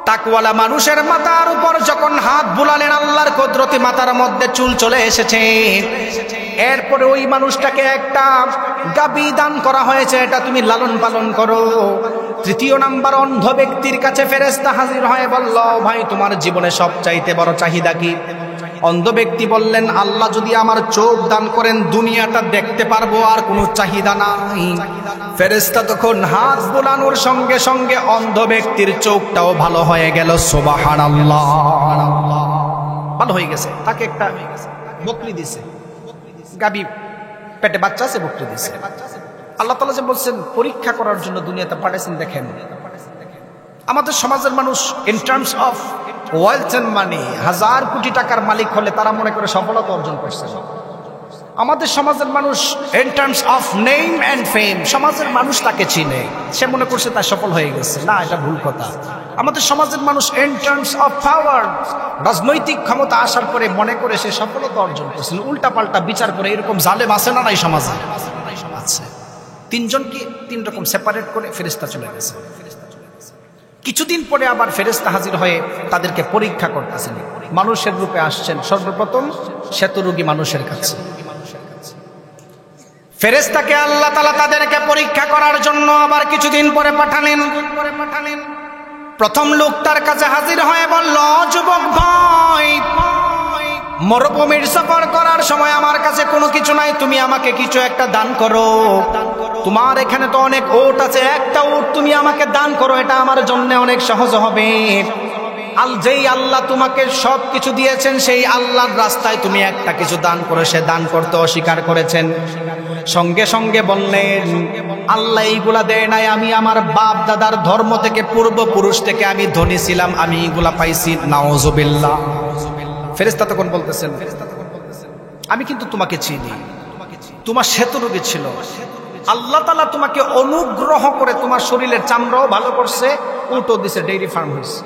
A: তাকওয়ালা মানুষের মাথার উপর যখন হাত বুলালেন, আল্লাহর কুদরতে মাথার মধ্যে চুল চলে এসেছে। এরপরে ওই মানুষটাকে একটা গাবী দান করা হয়েছে, এটা তুমি লালন পালন করো। তৃতীয় নাম্বার অন্ধ ব্যক্তির কাছে ফেরেশতা হাজির হয়ে বলল, ভাই, তোমার জীবনে সবচাইতে বড় চাহিদা কি? অন্ধ ব্যক্তি বললেন, আল্লাহ যদি আমার চোখ দান করেন, দুনিয়াটা দেখতে পারবো, আর কোনো চাহিদা নাই। ফেরেশতা তখন হাত বুলানোর সঙ্গে সঙ্গে অন্ধ ব্যক্তির চোখটাও ভালো হয়ে গেল। সুবহানাল্লাহ। ভালো হয়ে গেছে। তাকে একটা বকরি দিছে, গাবী পেটে বাচ্চা আছে, বকরি দিছে। আল্লাহ তাআলা যে বলছেন পরীক্ষা করার জন্য দুনিয়াতে পাঠাইছেন। দেখেন আমাদের সমাজের মানুষ in terms of wealth and money 1000 কোটি টাকার মালিক হলে তারা মনে করে সফলতা অর্জন করছে। আমাদের সমাজের মানুষ in terms of name and fame, সমাজের মানুষ তাকে চিনে, সে মনে করছে তার সফল হয়ে গেছে। না, এটা ভুল কথা। আমাদের সমাজের মানুষ ইন টার্মস অফ পাওয়ার, রাজনৈতিক ক্ষমতা আসার পরে মনে করে সে সফলতা অর্জন করছে। উল্টা পাল্টা বিচার করে এরকম জালেম আছে না নাই সমাজে? আছে। তিনজনকে তিন রকম সেপারেট করে ফেরেশতা চলে গেছে। কিছুদিন পরে আবার ফেরেশতা হাজির হয়ে তাদেরকে পরীক্ষা করতেছেন। মানুষের রূপে আসছেন সর্বপ্রথম শ্বেতরোগী মানুষের কাছে। ফেরেশতাকে আল্লাহ তাআলা তাদেরকে পরীক্ষা করার জন্য আবার কিছুদিন পরে পাঠালেন। প্রথম লোক তার কাছে হাজির হয়ে বলল, যুবক ভাই, মরুভূমির সফর করার সময় আমার কাছে কোনো কিছু নাই, তুমি আমাকে কিছু একটা দান করো। তোমার এখানে তো অনেক উট আছে, একটা উট তুমি আমাকে দান করো, এটা আমার জন্য অনেক সহজ হবে। যেই আল্লাহ তোমাকে সব কিছু দিয়েছেন সেই আল্লাহর রাস্তায় তুমি একটা কিছু দান করো। সে দান করতে অস্বীকার করেছেন। সঙ্গে সঙ্গে বললেন, আল্লাহ এইগুলা দেয় নাই, আমি আমার বাপ দাদার ধর্ম থেকে পূর্বপুরুষ থেকে আমি ধনী ছিলাম, আমি এইগুলা পাইছি। নাউজুবিল্লাহ। ফেরেশতা তখন বলতেছেন, আমি কিন্তু তোমাকে চিনি, তোমার শ্বেতরোগী ছিল, আল্লাহ তাআলা তোমাকে অনুগ্রহ করে তোমার শরীরের চামড়াও ভালো করছে, উটও দিছে, ডেইরি ফার্ম হয়েছে,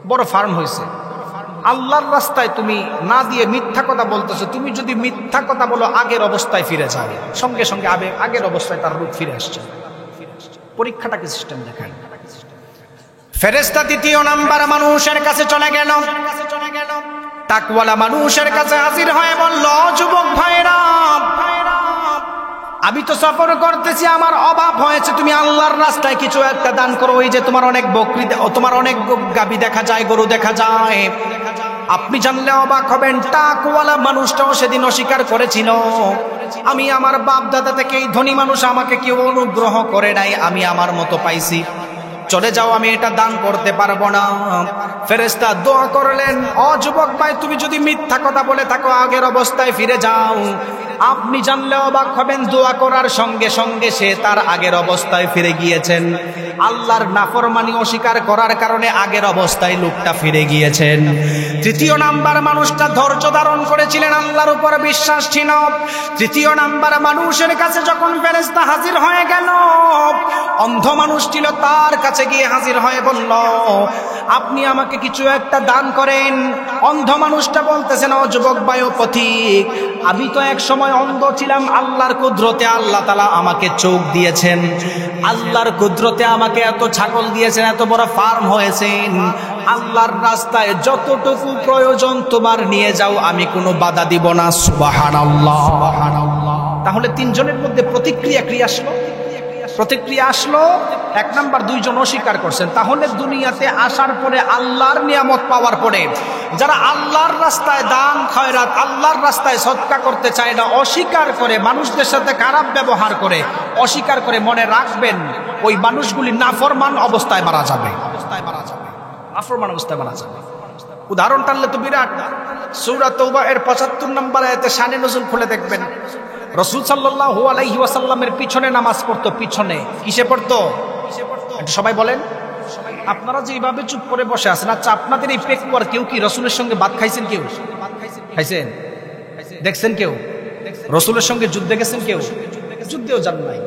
A: বড় ফার্ম হয়েছে। আল্লাহর রাস্তায় তুমি না দিয়ে মিথ্যা কথা বলতেছো। তুমি যদি মিথ্যা কথা বলো আগের অবস্থায় ফিরে যাবে। সঙ্গে সঙ্গে আগের অবস্থায় তার রূপ ফিরে আসছে। পরীক্ষাটা কি সিস্টেম দেখেন। ফেরেশতা দ্বিতীয় নাম্বার মানুষের কাছে চলে গেল। তাকওয়ালা মানুষের কাছে হাজির হয়ে বলল, যুবক ভাইরা, আমি তো সফর করতেছি, আমার অভাব হয়েছে, তুমি আল্লাহর রাস্তায় কিছু একটা দান করো। ওই যে তোমার অনেক বকরি, তোমার অনেক গাবি দেখা যায়, গরু দেখা যায়। আপনি জানলে অবাক হবেন, তাকওয়ালা মানুষটাও সেদিন অস্বীকার করেছিল, আমি আমার বাপ দাদা থেকে এই ধনী মানুষ আমাকে কেউ অনুগ্রহ করে নাই, আমি আমার মতো পাইছি, চলে যাও, আমি এটা দান করতে পারবো না। ফেরেশতা দোয়া করলেন, ও যুবক ভাই, তুমি যদি মিথ্যা কথা বলে থাকো আগের অবস্থায় ফিরে যাও। আপনি জানলে অবাক হবেন, দোয়া করার সঙ্গে সঙ্গে সে তার আগের অবস্থায় ফিরে গিয়েছেন। আল্লাহর নাফরমানি অস্বীকার করার কারণে আগের অবস্থায় লোকটা ফিরে গিয়েছেন। তৃতীয় নাম্বার মানুষটা ধৈর্য ধারণ করেছিলেন, আল্লাহর উপর বিশ্বাস ছিল। তৃতীয় নাম্বার মানুষের কাছে যখন ফেরেশতা হাজির হয়ে গেল, অন্ধ মানুষ ছিল, তার কাছে গিয়ে হাজির হয়ে বলল, আপনি আমাকে কিছু একটা দান করেন। অন্ধ মানুষটা বলতেছেন, ও যুবক ভাই, ও পথিক, আমি তো এক সময় অন্ধ ছিলাম, আল্লাহর কুদরতে আল্লাহ তাআলা আমাকে চোখ দিয়েছেন, আল্লাহর কুদরতে আমাকে এত ছাগল দিয়েছেন, এত বড় ফার্ম হয়েছেন, আল্লাহর রাস্তায় যতটুকু প্রয়োজন তোমার নিয়ে যাও, আমি কোনো বাধা দিব না। সুবহানাল্লাহ। তাহলে তিনজনের মধ্যে প্রতিক্রিয়া আসলো। এক নাম্বার, দুইজন অস্বীকার করছেন। তাহলে দুনিয়াতে আসার পরে, আল্লাহর নিয়ামত পাওয়ার পরে, যারা আল্লাহর রাস্তায় দান খয়রাত, আল্লাহর রাস্তায় সদকা করতে চায় না, অস্বীকার করে, মানুষদের সাথে খারাপ ব্যবহার করে, অস্বীকার করে, মনে রাখবেন ওই মানুষগুলি নাফরমান অবস্থায় মারা যাবে। নাফরমান অবস্থায় মারা যাবে। উদাহরণ টানলে তো বিরাট। সূরা তাওবা এর ৭৫ নম্বর আয়াতে শানে নজুল খুলে দেখবেন, রাসূল সাল্লাল্লাহু আলাইহি ওয়াসাল্লামের পিছনে নামাজ পড়তো। পিছনে কিসে পড়তো? একটু সবাই বলেন। আপনারা যে এইভাবে চুপ করে বসে আছেন, আচ্ছা আপনাদের এই পেকুয়ার কেউ কি রাসূলের সঙ্গে ভাত খাইছেন? কেউ খাইছেন? দেখছেন কেউ? রাসূলের সঙ্গে যুদ্ধে গেছেন কেউ? যুদ্ধেও যান নাই।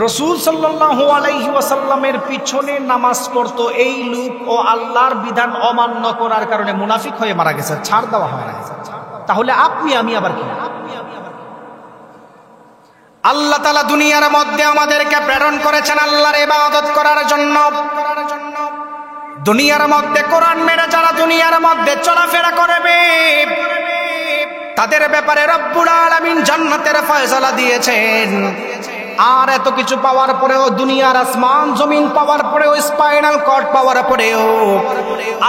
A: রাসূল সাল্লাল্লাহু আলাইহি ওয়াসাল্লামের পিছনে নামাজ পড়তো এই লোক ও আল্লাহর বিধান অমান্য করার কারণে মুনাফিক হয়ে মারা গেছে, ছাড় দেওয়া হয় না। তাহলে আপনি আমি আবার কি? আল্লাহ তাআলা দুনিয়ার মধ্যে আমাদেরকে প্রেরণ করেছেন আল্লাহর ইবাদত করার জন্য। দুনিয়ার মধ্যে কোরআন মেনে যারা দুনিয়ার মধ্যে চলাফেরা করবে, তাদের ব্যাপারে রব্বুল আলামিন জান্নাতের ফয়সালা দিয়েছেন। আর এত কিছু পাওয়ার পরেও, দুনিয়ার আসমান জমিন পাওয়ার পরেও, স্পাইনাল কর্ড পাওয়ার পরেও,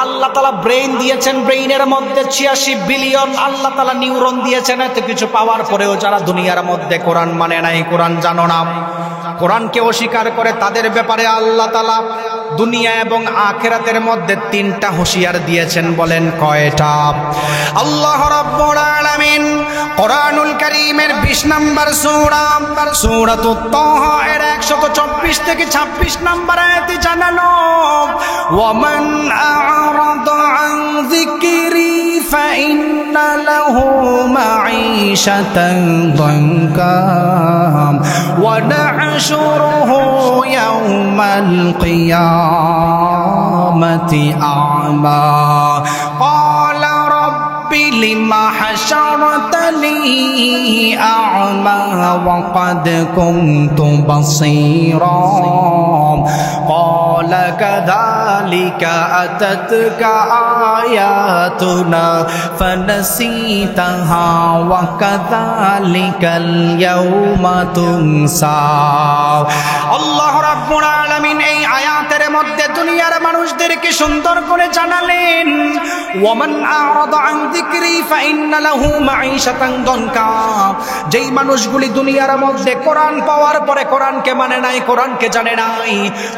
A: আল্লাহ তাআলা ব্রেইন দিয়েছেন, ব্রেইনের মধ্যে ৮৬ বিলিয়ন আল্লাহ তাআলা নিউরন দিয়েছেন। এত কিছু পাওয়ার পরেও যারা দুনিয়ার মধ্যে কোরআন মানে নাই, কোরআন জানো না, কোরআনকে অস্বীকার করে, তাদের ব্যাপারে আল্লাহ তাআলা দুনিয়া এবং আখিরাতের মধ্যে তিনটা হুঁশিয়ার দিয়েছেন, বলেন কয়টা? আল্লাহ রাব্বুল আলামিন কোরআনুল কারীমের 20 নম্বর সূরা সূরাতুত তাহা এর 124 থেকে 26 নম্বর আয়াতে জানানো, ওয়ামান আ'রাদা আন যিকরি ফাইন্না লাহু মাঈশাতান দানকা ওয়া নাহশুরুহু ইয়াওমাল কিয়ামাতি আ'মা ক্বালা রাব্বি লিমা হাশারতানি আ'মা ওয়া ক্বাদ কুনতু বাসীরা ক্বালা কাযালিকা আতাতকা আয়াতুনা ফানাসিতাহা ওয়া কাযালিকাল ইয়াওমা তুনসা। আল্লাহ রাব্বুল আলামিন এই আয়াতের মধ্যে দুনিয়ার মানুষদেরকে সুন্দর করে জানালেন, ওয়ামান আ'রাদা আন যিকরি ফাইন্না লাহু মাঈশাতান দানকা। যেই মানুষগুলি দুনিয়ার মধ্যে কোরআন পাওয়ার পরে কোরআনকে মানে নাই, কোরআনকে জানে নাই,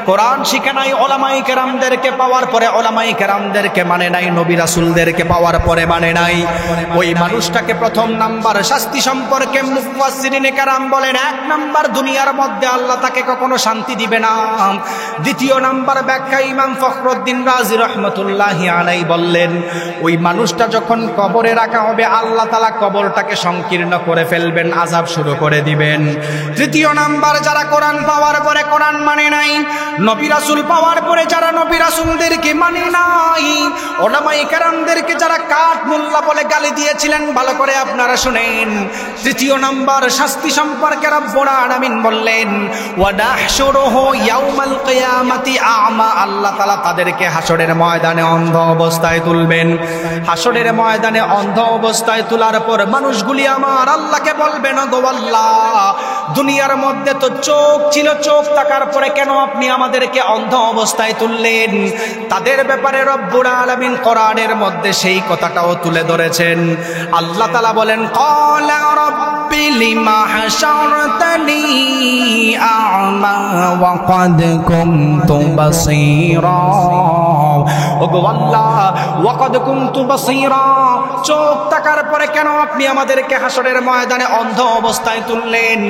A: কোরআন শিখে নাই, ওলামায়ে কেরামদেরকে পাওয়ার পরে ওলামায়ে কেরামদেরকে মানে নাই, নবী রাসূলদেরকে পাওয়ার পরে মানে নাই, ওই মানুষটাকে প্রথম নাম্বার শাস্তি সম্পর্কে মুফাসসিরিনে কেরাম বলেন, 1 নাম্বার দুনিয়ার মধ্যে আল্লাহ তাকে কখনো শান্তি দিবে না। দ্বিতীয় নাম্বার ব্যাখ্যা ইমাম ফখরুদ্দিন রাজি রাহমাতুল্লাহি আলাইহি বললেন, ওই মানুষটা যখন কবরে রাখা হবে আল্লাহ তাআলা কবরটাকে সংকীর্ণ করে ফেলবেন, আযাব শুরু করে দিবেন। তৃতীয় নাম্বার যারা কোরআন পাওয়ার পরে কোরআন মানে নাই, নবী রাসূল পাওয়ার পরে যারা নবী রাসূলদেরকে মানে নাই, ওলামায়ে কেরামদেরকে যারা কাঠ মোল্লা বলে গালি দিয়েছিলেন, ভালো করে আপনারা শুনেন। তৃতীয় নাম্বার শাস্তি সম্পর্কে রব্বুল আলামিন বললেন, ওয়া নাহশুরুহু ইয়াউমাল কিয়ামাতি আ'মা, আল্লাহ তাআলা তাদেরকে হাসরের ময়দানে অন্ধ অবস্থায় তুলবেন। হাসরের ময়দানে অন্ধ অবস্থায় তোলার পর মানুষগুলি আমার আল্লাহকে বলবেন, গো আল্লাহ, দুনিয়ার মধ্যে তো চোখ ছিল, চোখ থাকার পরে কেন আপনি আমাদেরকে অন্ধ অবস্থায় তুললেন? তাদের ব্যাপারে রব্বুল আলামিন কোরআনের মধ্যে সেই কথাটাও তুলে ধরেছেন। আল্লাহ তাআলা বলেন, ক্বালা রাব্বি লিমা হাশারতানি আ'মা ওয়া ক্বাদ কুনতু বাসীরা। ওগো আল্লাহ, ওয়া ক্বাদ কুনতু বাসীরা, চোখ থাকার পরে কেন আপনি আমাদেরকে হাসরের ময়দানে অন্ধ অবস্থায় তুললেন?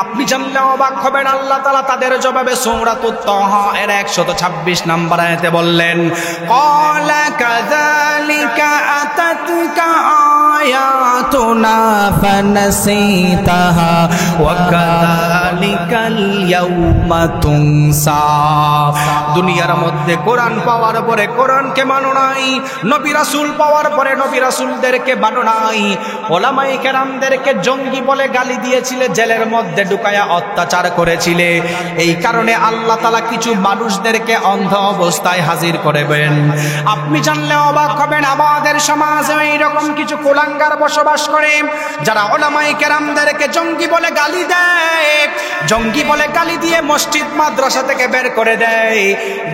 A: আপনি জানলে অবাক হবেন। আল্লাহ তাআলা তাদের জবাবে সূরাতুত তাহা এর 126 নম্বর আয়াতে বললেন, ক্বালা কাযালিকা আতাতকা আয়াতুনা ফানাসিতাহা ওয়া কাযালিকাল ইয়াউমা তুনসা। দুনিয়ার মধ্যে কোরআন পাওয়ার পরে কোরআনকে মানো নাই, নবী রাসূল পাওয়ার পরে নবী রাসূলদেরকে মানো নাই, ওলামায়ে কেরামদেরকে জঙ্গি বলে গালি দিয়েছিলে, জেলের মধ্যে ঢুকায়া অত্যাচার করেছিলে। এই কারণে আল্লাহ তাআলা কিছু মানুষদেরকে অন্ধ অবস্থায় হাজির করবেন। আপনি জানলে অবাক হবেন, আমাদের সমাজে এইরকম কিছু কুলাঙ্গার বসবাস করে, যারা ওলামায়ে কেরামদেরকে জঙ্গি বলে গালি দেয়, জঙ্গি বলে গালি দিয়ে মসজিদ মাদ্রাসা থেকে বের করে দেয়,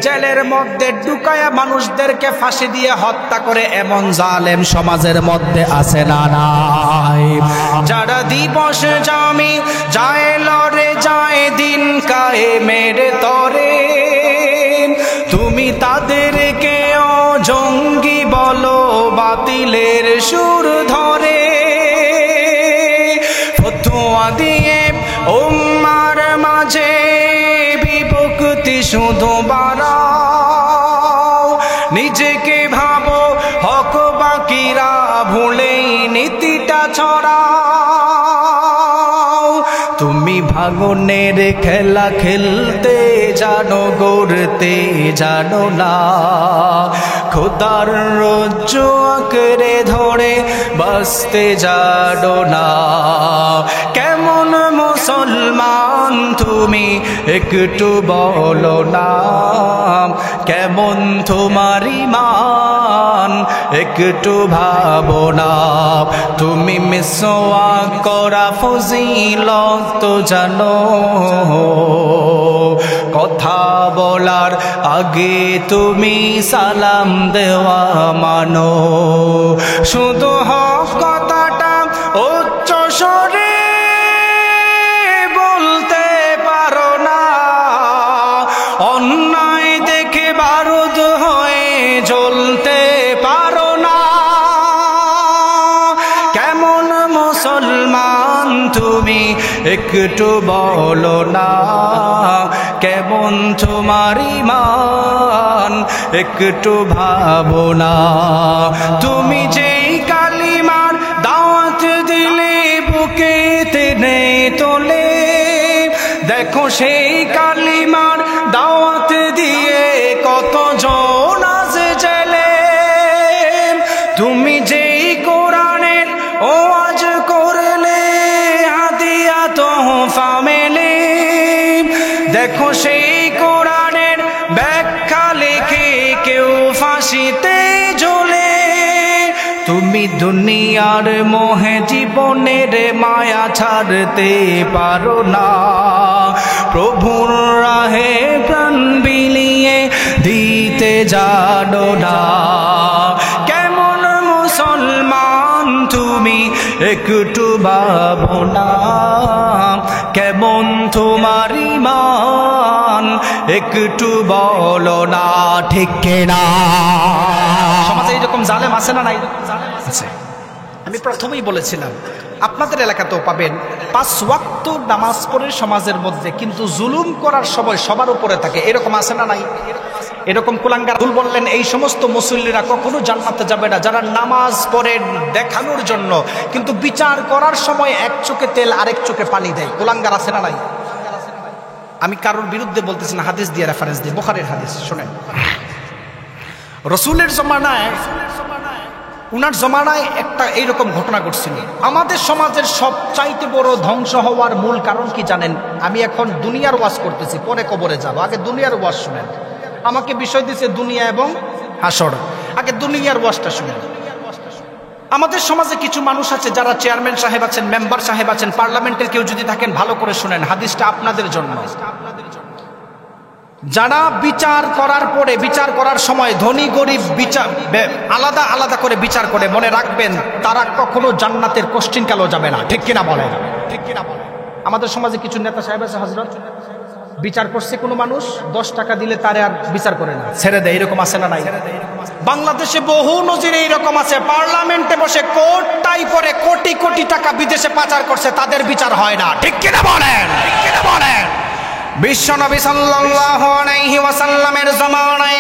A: জেলের মধ্যে ঢুকায়া মানুষদেরকে ফাঁসি দিয়ে হত্যা করে। এমন জালেম সমাজের মধ্যে আছে না নাই? যারা দিবসে জামি যায় লড়ে যায় দিন কায়েমের তরে, তুমি তাদেরকে জঙ্গি বলো বাতিলের সুর ধরে। ফতোয়া দিয়ে উম্মার মাঝে বিভক্তি শুধু বাড়াও, নিজেকে ভাবো হক বাকিরা ভুলেই নীতিটা ছড়াও। তুমি ভাঙনের খেলা খেলতে জানো, গড়তে জানো না, খোদার রজ্জু আঁকড়ে ধরে বাঁচতে জানো না। কেমন মুসলমান তুমি একটু বলো না, কেমন তোমার ঈমান একটু ভাবো না। তুমি মিসওয়াক করা ফজিলত তো জানো, কথা বলার আগে তুমি সালাম দেওয়া মানো। শুধু হক কথাটা উচ্চ স্বরে বলতে পারো না, অন্যায় দেখে তুমি একটু বলো না কেমন তোমার ঈমান একটু ভাবো না তুমি যেই কালিমার দাওয়াত দিলে বুকেতে নেই তোলে দেখো সেই কালিমার দাওয়াত দিয়ে কত জন আজ জেলে তুমি যেই কোরআনের ওয়াজ করলে হাদিয়া তোহফা মেলে দেখো সেই কোরআনের ব্যাখ্যা লিখে কেউ ফাঁসিতে ঝোলে তুমি দুনিয়ার মোহে জীবনের মায়া ছাড়তে পারো না প্রভুর রাহে প্রাণ বিলিয়ে দিতে জানো না কেমন মুসলমান তুমি একটু ভাবো না কেমন তোমার ঈমান একটু বলো না ঠিক না সমাজে এইরকম জালেম আছে না নাই আছে আমি প্রথমেই বলেছিলাম আপনাদের এলাকাতেও পাবেন 5 ওয়াক্ত নামাজ পড়ে সমাজের মধ্যে কিন্তু জুলুম করার সময় সবার উপরে থাকে এরকম আছে না নাই এরকম কুলাঙ্গার ভুল বললেন এই সমস্ত মুসল্লিরা কখনো জান্নাতে যাবে না যারা নামাজ পড়ে দেখানোর জন্য কিন্তু বিচার করার সময় এক চোখে তেল আরেক চোখে পানি দেয় কুলাঙ্গার আছে না নাই আমি কারোর বিরুদ্ধে বলতেছি না হাদিস দিয়ে রেফারেন্স দিই বুখারীর হাদিস শুনেন রাসূলের জমানায় উনার জমানায় একটা এইরকম ঘটনা ঘটছিল আমাদের সমাজের সবচাইতে বড় ধ্বংস হওয়ার মূল কারণ কি জানেন আমি এখন দুনিয়ার ওয়াজ করতেছি পরে কবরে যাব আগে দুনিয়ার ওয়াজ শুনেন আমাকে বিষয় দিয়েছে দুনিয়া এবং হাসর আগে দুনিয়ার ওয়াজটা শুনেন আমাদের সমাজে কিছু মানুষ আছে যারা চেয়ারম্যান সাহেব আছেন মেম্বার সাহেব আছেন পার্লামেন্টের কেউ যদি থাকেন ভালো করে শুনেন হাদিসটা আপনাদের জন্য যারা বিচার করার পরে বিচার করার সময় ধনী গরিব বিচার আলাদা আলাদা করে বিচার করে মনে রাখবেন তারা কখনো জান্নাতের কোশ্চিন কালেও যাবে না ঠিক কিনা বলেন ঠিক কিনা বলেন আমাদের সমাজে কিছু নেতা সাহেব আছে হযরত বিচার করছে কোনো মানুষ 10 টাকা দিলে তারে আর বিচার করে না ছেড়ে দেয় এরকম আছে না নাই বাংলাদেশে বহু নজিরে এরকম আছে পার্লামেন্টে বসে কোটাই করে কোটি কোটি টাকা বিদেশে পাচার করছে তাদের বিচার হয় না ঠিক কিনা বলেন ঠিক কিনা বলেন বিশ্বনবী সাল্লাল্লাহু আলাইহি ওয়াসাল্লামের জামানায়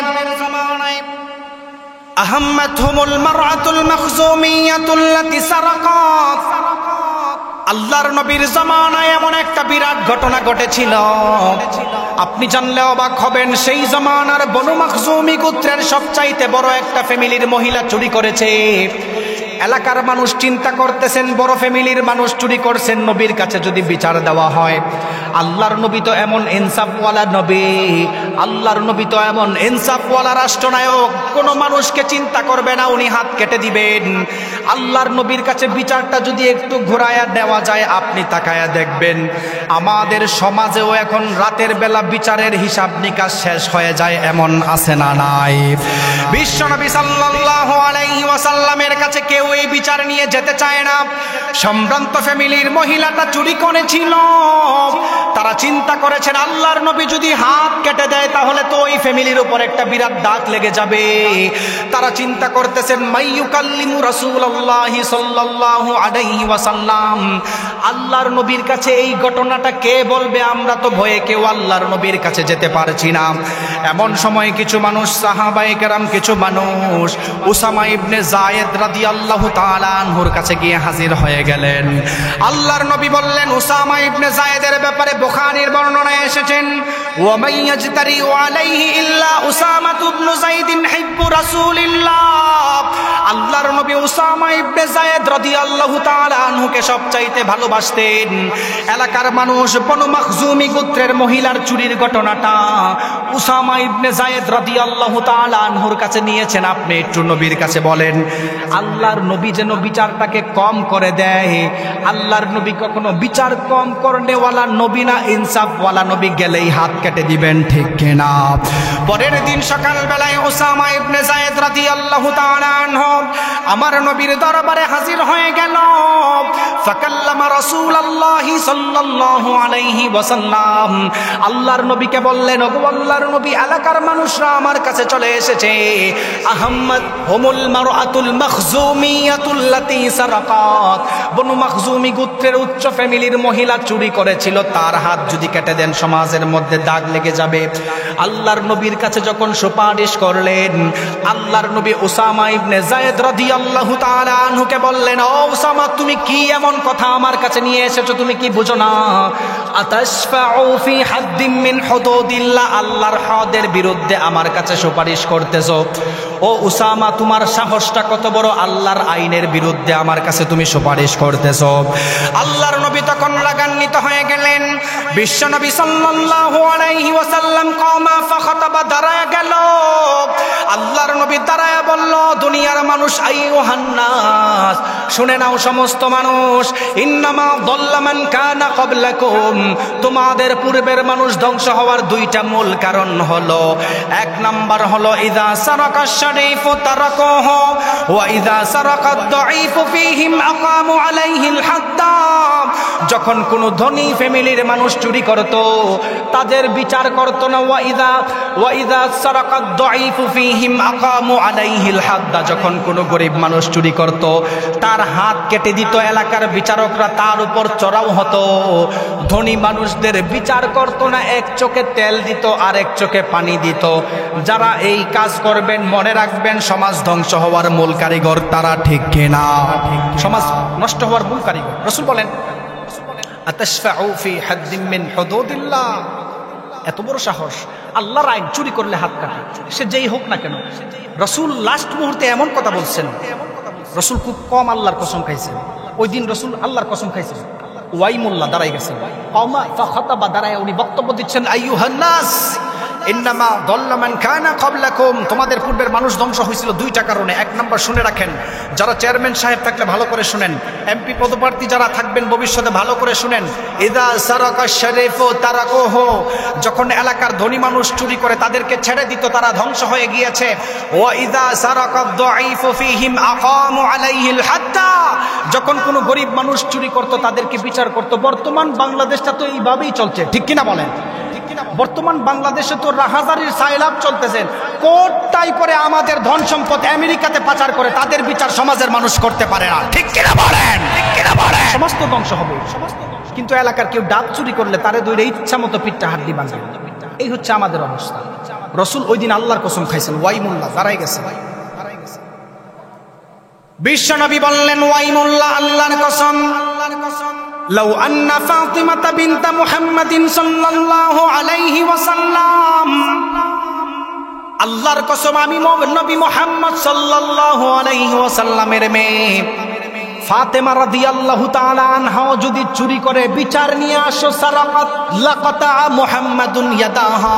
A: আহাম্মাতুহুমুল মারআতুল মাখজুমিয়াতুল্লাতী সারাকাত আল্লাহর নবীর জামানায় এমন একটা বিরাট ঘটনা ঘটেছিল আপনি জানলে অবাক হবেন সেই জামানার বনু মাখজুমি গোত্রের সবচাইতে বড় একটা ফ্যামিলির মহিলা চুরি করেছে এলাকার মানুষ চিন্তা করতেছেন বড় ফ্যামিলির মানুষ চুরি করছেন নবীর কাছে যদি বিচার দেওয়া হয় আল্লাহর নবী তো এমন ইনসাফওয়ালা নবী আল্লাহর নবী তো এমন ইনসাফওয়ালা রাষ্ট্রনায়ক কোনো মানুষকে চিন্তা করবে না উনি হাত কেটে দিবেন আল্লাহর নবীর কাছে বিচারটা যদি একটু ঘোরায়া দেওয়া যায় আপনি তাকায়া দেখবেন আমাদের সমাজেও এখন রাতের বেলা বিচারের হিসাব নিকাশ শেষ হয়ে যায় এমন আছে না নাই বিশ্বনবী সাল্লাল্লাহু আলাইহি ওয়াসাল্লামের কাছে কেউ এই বিচার নিয়ে যেতে চায় না সম্ভ্রান্ত ফ্যামিলির মহিলাটা চুরি করেছিল তারা চিন্তা করেছেন আল্লাহর নবী যদি হাত কেটে দেয় তাহলে তো ওই ফ্যামিলির উপর একটা বিরাট দাগ লেগে যাবে তারা চিন্তা করতেছেন মাইয়ুকাল্লিমু রাসূলুল্লাহি সাল্লাল্লাহু আলাইহি ওয়াসাল্লাম আল্লাহর নবীর কাছে এই ঘটনাটা কে বলবে আমরা তো ভয়ে কেউ আল্লাহর নবীর কাছে যেতে পারছি না এমন সময় কিছু মানুষ সাহাবায়ে কেরাম কিছু মানুষ উসামা ইবনে যায়েদ রাদিয়াল্লাহু তাআলা আনহুর কাছে গিয়ে হাজির হয়ে গেলেন আল্লাহর নবী বললেন উসামা ইবনে যায়েদের ব্যাপারে বুখারীর বর্ণনায় এসেছেন ওয়া মাইয়াজতারি আলাইহি ইল্লা উসামা ইবনে যায়েদিন হিব্বু রাসূলিল্লাহ আল্লাহর নবী উসামা ইবনে যায়েদ রাদিয়াল্লাহু তাআলা আনহুকে সবচাইতে ভালোবাসতেন এলাকার মানুষ বনু মাখজুমি গোত্রের মহিলার চুরির ঘটনাটা উসামা ইবনে যায়েদ রাদিয়াল্লাহু তাআলা আনহুর কাছে নিয়েছেন আপনি একটু নবীর কাছে বলেন আল্লাহর নবী যেন বিচারটাকে কম করে দেয় আল্লাহর নবী কখনো বিচার কম করনেওয়ালা নবী না ইনসাফওয়ালা নবী গেলেই হাত কেটে দিবেন, ঠিক কিনা? পরের দিন সকালবেলায় উসামা ইবনে যায়েদ রাদিয়াল্লাহু তাআলা আনহু আমার নবীর দরবারে হাজির হয়ে গেল। ফাকাল্লামা রাসূলুল্লাহি সাল্লাল্লাহু আলাইহি ওয়াসাল্লাম, আল্লাহর নবীকে বললেন, ওগো আল্লাহর নবী, এলাকার মানুষরা আমার কাছে চলে এসেছে। আহম্মদ হুমুল মারআতুল মাখজুমিয়াতুল্লাতী সারাকাত, বনু মাখজুমি গোত্রের উচ্চ ফ্যামিলির মহিলা চুরি করেছিল, তার হাত যদি কেটে দেন সমাজের মধ্যে দাগ লেগে যাবে। আল্লাহর নবীর কাছে যখন সুপারিশ করলেন, আল্লাহর নবী উসামা ইবনে যায়েদ রাদিয়াল্লাহু তাআলা আনহুকে বললেন, ও উসামা, তুমি কি এমন কথা আমার কাছে নিয়ে এসেছো? তুমি কি বুঝো না? আতাশফাউ ফি হাদ্দিম মিন হুদুদিল্লাহ, আল্লাহর হদের বিরুদ্ধে আমার কাছে সুপারিশ করতেছো? ও উসামা, তোমার সাহসটা কত বড়! আল্লাহর আইনের বিরুদ্ধে আমার কাছে তুমি সুপারিশ করতেছো। আল্লাহর নবী তখন লাগান্বিত হয়ে গেলেন। বিশ্ব নবী সাল্লাল্লাহু আলাইহি ওয়াসাল্লাম কওমা ফাখাতাবা, দাঁড়ায় গেল। আল্লাহর নবী দাঁড়ায় বলল, দুনিয়ার মানুষ, আইয়ুহান নাস, শুনে নাও সমস্ত মানুষ, ইন্নামা দাল্লা মান কানা ক্বাবলাকুম, তোমাদের পূর্বের মানুষ ধ্বংস হওয়ার দুইটা মূল কারণ হলো, এক নাম্বার হলো ইযা সারাকা শারীফু তারাকুহু ওয়া ইযা সারাকা আদ-দাঈফু ফীহিম আকামু আলাইহিল হাদ্দা, যখন কোন ধনী ফ্যামিলির মানুষ চুরি করত তাদের বিচার করত না। ওয়া ইযা সারাকা আদ-দাঈফু ফীহিম আকামু আলাইহিল হাদ্দা, যখন কোন গরিব মানুষ চুরি করত তার হাত কেটে দিত। এলাকার বিচারকরা তার উপর চড়াও হতো। ধনী মানুষদের বিচার করত না, এক চোখে তেল দিত আর এক চোখে পানি দিত। যারা এই কাজ করবেন মনে রাখবেন, সমাজ ধ্বংস হওয়ার মূল কারিগর তারা, ঠিক কিনা? সমাজ নষ্ট হওয়ার মূল কারিগর। রাসূল বলেন, আতাশফাউ ফি হাদ্দিম মিন হুদুদিল্লাহ, এত বড় সাহস! আল্লাহর আইন, চুরি করলে হাত কাটে, সে যেই হোক না কেন। রাসূল লাস্ট মুহূর্তে এমন কথা বলছেন, রাসূল খুব কম আল্লাহর কসম খাইছেন। ওই দিন রাসূল আল্লাহর কসম খাইছেন। ওয়াইমুল্লাহ দাঁড়াই গেছেন, কওমা ফাখাতাবা, দাঁড়ায় উনি বক্তব্য দিচ্ছেন, আইয়ুহান নাস ইন্নামা দাল্লা মান কানা ক্বাবলাকুম, তোমাদের পূর্বের মানুষ ধ্বংস হয়েছিল দুইটা কারণে। এক নাম্বার, শুনে রাখেন, যারা চেয়ারম্যান সাহেব থাকলে ভালো করে শুনেন, এমপি পদপ্রার্থী যারা থাকবেন ভবিষ্যতে ভালো করে শুনেন, ইযা সারাকা শারীফু তারাকুহু, যখন এলাকার ধনী মানুষ চুরি করে তাদেরকে ছেড়ে দিত, তারা ধ্বংস হয়ে গিয়েছে। ওয়া ইযা সারাকা আদ-দাঈফু ফীহিম আকামু আলাইহিল হাদ্দা, যখন কোনো গরিব মানুষ চুরি করত তাদেরকে বিচার করত। বর্তমান বাংলাদেশটা তো এইভাবেই চলছে, ঠিক কিনা বলেন? বর্তমান বাংলাদেশে তো রাহাজারির সাইলাব চলতেছেন, কোটটাই করে আমাদের ধন সম্পদ আমেরিকাতে পাচার করে, তাদের বিচার সমাজের মানুষ করতে পারে না, ঠিক কিনা বলেন? সমস্ত ধ্বংস হবে। কিন্তু এলাকার কেউ ডাব চুরি করলে তারে দইরে ইচ্ছা মতো পিঠটা হাড্ডি ভাঙবে। এই হচ্ছে আমাদের অবস্থা। রাসূল ওই দিন আল্লাহর কসম খাইছেন, ওয়াইমুল্লাহ, দাঁড়াই গেছে। বিশ্ব নবী বললেন, ওয়াইমুল্লাহ, আল্লাহর কসম, লাউ আন্না ফাতিমাতা বিনত মুহাম্মাদিন সাল্লাল্লাহু আলাইহি ওয়াসাল্লাম, আল্লাহর কসম, আমি নবী মুহাম্মদ সাল্লাল্লাহু আলাইহি ওয়াসাল্লামের মেয়ে ফাতেমা রাদিয়াল্লাহু তাআলা আনহা যদি চুরি করে বিচার নিয়ে আসো, সারাকাত লাকাতা মুহাম্মাদুন ইয়াদাহা,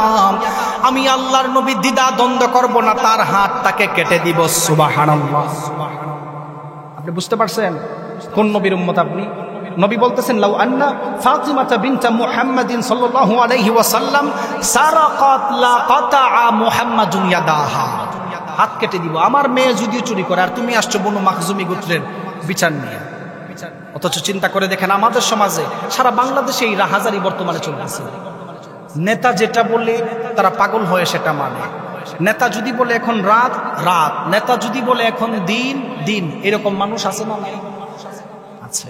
A: আমি আল্লাহর নবী দ্বিধা দ্বন্দ্ব করব না, তার হাতটাকে কেটে দিব। সুবহানাল্লাহ। আপনি বুঝতে পারছেন কোন নবীর উম্মত আপনি? নবী বলতেছেন, লাউ আন্না ফাতিমাতা বিনত মুহাম্মাদিন সাল্লাল্লাহু আলাইহি ওয়াসাল্লাম সারাকাত লাকাতা মুহাম্মাদুন ইয়াদাহা, হাত কেটে দিব। আমার মেয়ে যদি চুরি করে আর তুমি আসছো বনু মাখজুমি গোত্রের বিচার নিয়ে। অথচ চিন্তা করে দেখেন, আমাদের সমাজে সারা বাংলাদেশে এই রাহাজারি বর্তমানে চলতেছে। নেতা যেটা বলে তারা পাগল হয়ে সেটা মানে। নেতা যদি বলে এখন রাত, রাত। নেতা যদি বলে এখন দিন, দিন। এরকম মানুষ আছে না? আছে।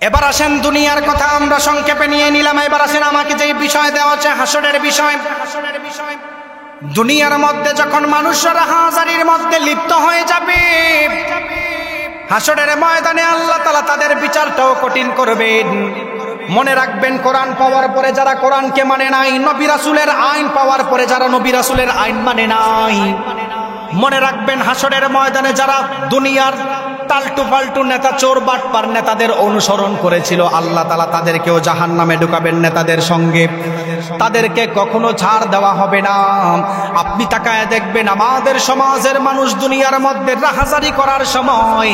A: এবার আসেন, দুনিয়ার কথা আমরা সংক্ষেপে নিয়ে নিলাম। এবার আসেন আমাকে যে বিষয় দেওয়া হচ্ছে, হাসরের বিষয়। দুনিয়ার মধ্যে যখন মানুষরা হাজারির মধ্যে লিপ্ত হয়ে যাবে, হাসরের ময়দানে আল্লাহ তাআলা তাদের বিচারটাও কঠিন করবেন। মনে রাখবেন, কোরআন পাওয়ার পরে যারা কোরআনকে মানে নাই, নবী রাসূলের আইন পাওয়ার পরে যারা নবী রাসূলের আইন মানে নাই, মনে রাখবেন হাসরের ময়দানে যারা দুনিয়ার টালটু ফালটু নেতা, চোর বাটপার নেতাদের অনুসরণ করেছিল, আল্লাহ তাআলা তাদেরকেও জাহান্নামে ঢুকাবেন নেতাদের সঙ্গে। তাদেরকে কখনো ছাড় দেওয়া হবে না। আপনি তাকায় দেখবেন আমাদের সমাজের মানুষ দুনিয়ার মধ্যে রাহাজারি করার সময়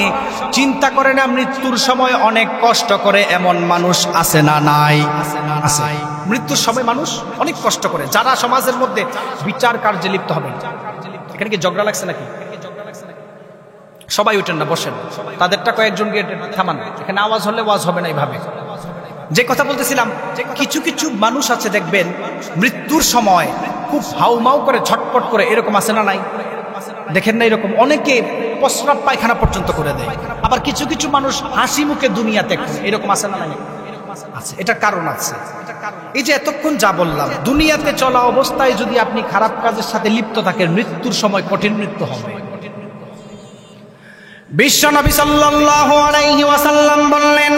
A: চিন্তা করে না মৃত্যুর সময় অনেক কষ্ট করে, এমন মানুষ আছে না নাই? আছে। মৃত্যুর সময় মানুষ অনেক কষ্ট করে, যারা সমাজের মধ্যে বিচার কার্যে লিপ্ত হবেন। এখানে কি ঝগড়া লাগছে নাকি? সবাই উঠেন না, বসেন। তাদেরটা কয়েকজন গিয়ে থামান, এখানে আওয়াজ হলে ওয়াজ হবে না। এইভাবে যে কথা বলতেছিলাম, কিছু কিছু মানুষ আছে দেখবেন মৃত্যুর সময় খুব হাউমাউ করে, ছটপট করে, এরকম আছে না নাই? দেখেন না এরকম অনেকে প্রস্রাব পায়খানা পর্যন্ত করে দেয়। আবার কিছু কিছু মানুষ হাসি মুখে দুনিয়াতে করে, এরকম আছে না নাই? আছে। এটার কারণ আছে। এই যে এতক্ষণ যা বললাম, দুনিয়াতে চলা অবস্থায় যদি আপনি খারাপ কাজের সাথে লিপ্ত থাকেন, মৃত্যুর সময় কঠিন মৃত্যু হবে। বিশ্বনবী সাল্লাল্লাহু আলাইহি ওয়াসাল্লাম বললেন,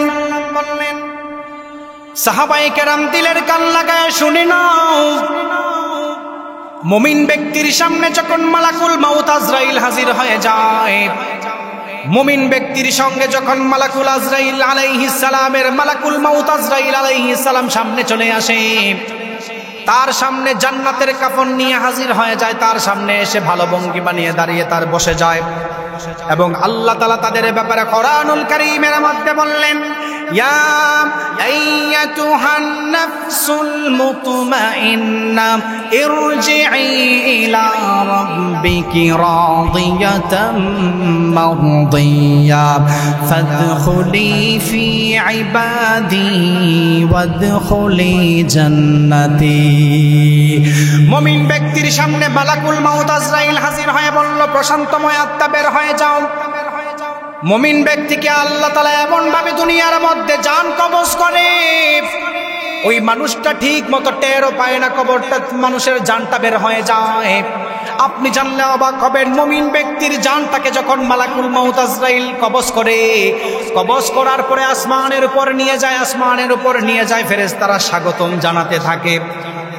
A: সাহাবায়ে কেরাম দিলের কান লাগায় শুনে নাও, মুমিন ব্যক্তির সামনে যখন মালাকুল মাউত আজরাইল হাজির হয়ে যায়, মুমিন ব্যক্তির সঙ্গে যখন মালাকুল আজরাইল আলাইহিস সালামের মালাকুল মাউত আজরাইল আলাইহিস সালাম সামনে চলে আসে, তার সামনে জান্নাতের কাফন নিয়ে হাজির হয়ে যায়, তার সামনে এসে ভালো ভঙ্গিমা নিয়ে দাঁড়িয়ে তার বসে যায়। এবং আল্লাহ তাআলা তাদের ব্যাপারে কোরআনুল কারীমের মধ্যে বললেন, ইয়া আইয়াতুহান নাফসুল মুতমাইন্না ইরজিই ইলা রাব্বিকি রাদিয়াতাম মারদিয়া ফাদখুলি ফি ইবাদি ওয়াদখুলি জান্নাতি। মুমিন ব্যক্তির সামনে মালাকুল মাউত আজরাইল হাজির হয়ে বলল, প্রশান্তময় আত্মা বের হয়ে যাও। মুমিন ব্যক্তিকে আল্লাহ তাআলা এমন ভাবে দুনিয়ার মধ্যে জান কবজ করে, ওই মানুষটা ঠিক মতো টেরও পায় না, কবরটা মানুষের জানটা বের হয়ে যায়। আপনি জানলে অবাক হবেন, মুমিন ব্যক্তির জানটাকে যখন মালাকুল মাউত আজরাইল কবজ করে, কবজ করার পরে আসমানের উপর নিয়ে যায়, আসমানের উপর নিয়ে যায়, ফেরেশতারা স্বাগতম জানাতে থাকে,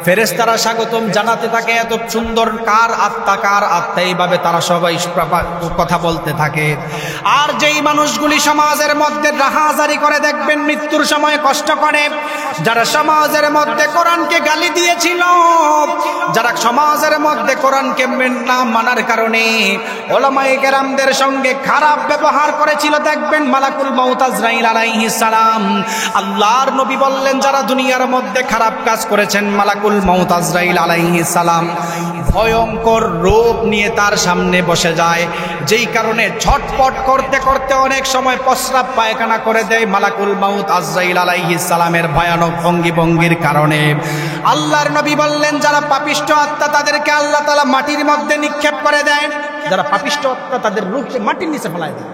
A: ফেরেশতারা স্বাগতম জানাতে থাকে। এত সুন্দর কার আত্মা, কার আত্মা, এইভাবে তারা সবাই কথা বলতে থাকে। আর যেই মানুষগুলি সমাজের মধ্যে রাহাজারি করে, দেখবেন মৃত্যুর সময় কষ্ট করে, যারা সমাজের মধ্যে কোরআনকে গালি দিয়েছিল, যারা সমাজের মধ্যে কোরআনকে না মানার কারণে উলামায়ে কেরামদের সঙ্গে খারাপ ব্যবহার করেছিল, দেখবেন মালাকুল মাউত আজরাইল আলাইহিস সালাম, আল্লাহর নবী বললেন, যারা দুনিয়ার মধ্যে খারাপ কাজ করেছেন, মালাকুল মাউত আজরাইল আলাইহিস সালাম ভয়ঙ্কর রূপ নিয়ে তার সামনে বসে যায়, যেই কারণে ছটপট করতে করতে অনেক সময় প্রস্রাব পায়খানা করে দেয় মালাকুল মাউত আজরাইল আলাইহিস সালামের ভয়ানক ভঙ্গির কারণে। আল্লাহর নবী বললেন, যারা পাপিষ্ঠ আত্মা তাদেরকে আল্লাহ তাআলা মাটির মধ্যে নিক্ষেপ করে দেয়, যারা পাপিষ্ঠ আত্মা তাদের রূহকে মাটির নিচে ফেলায় দেয়,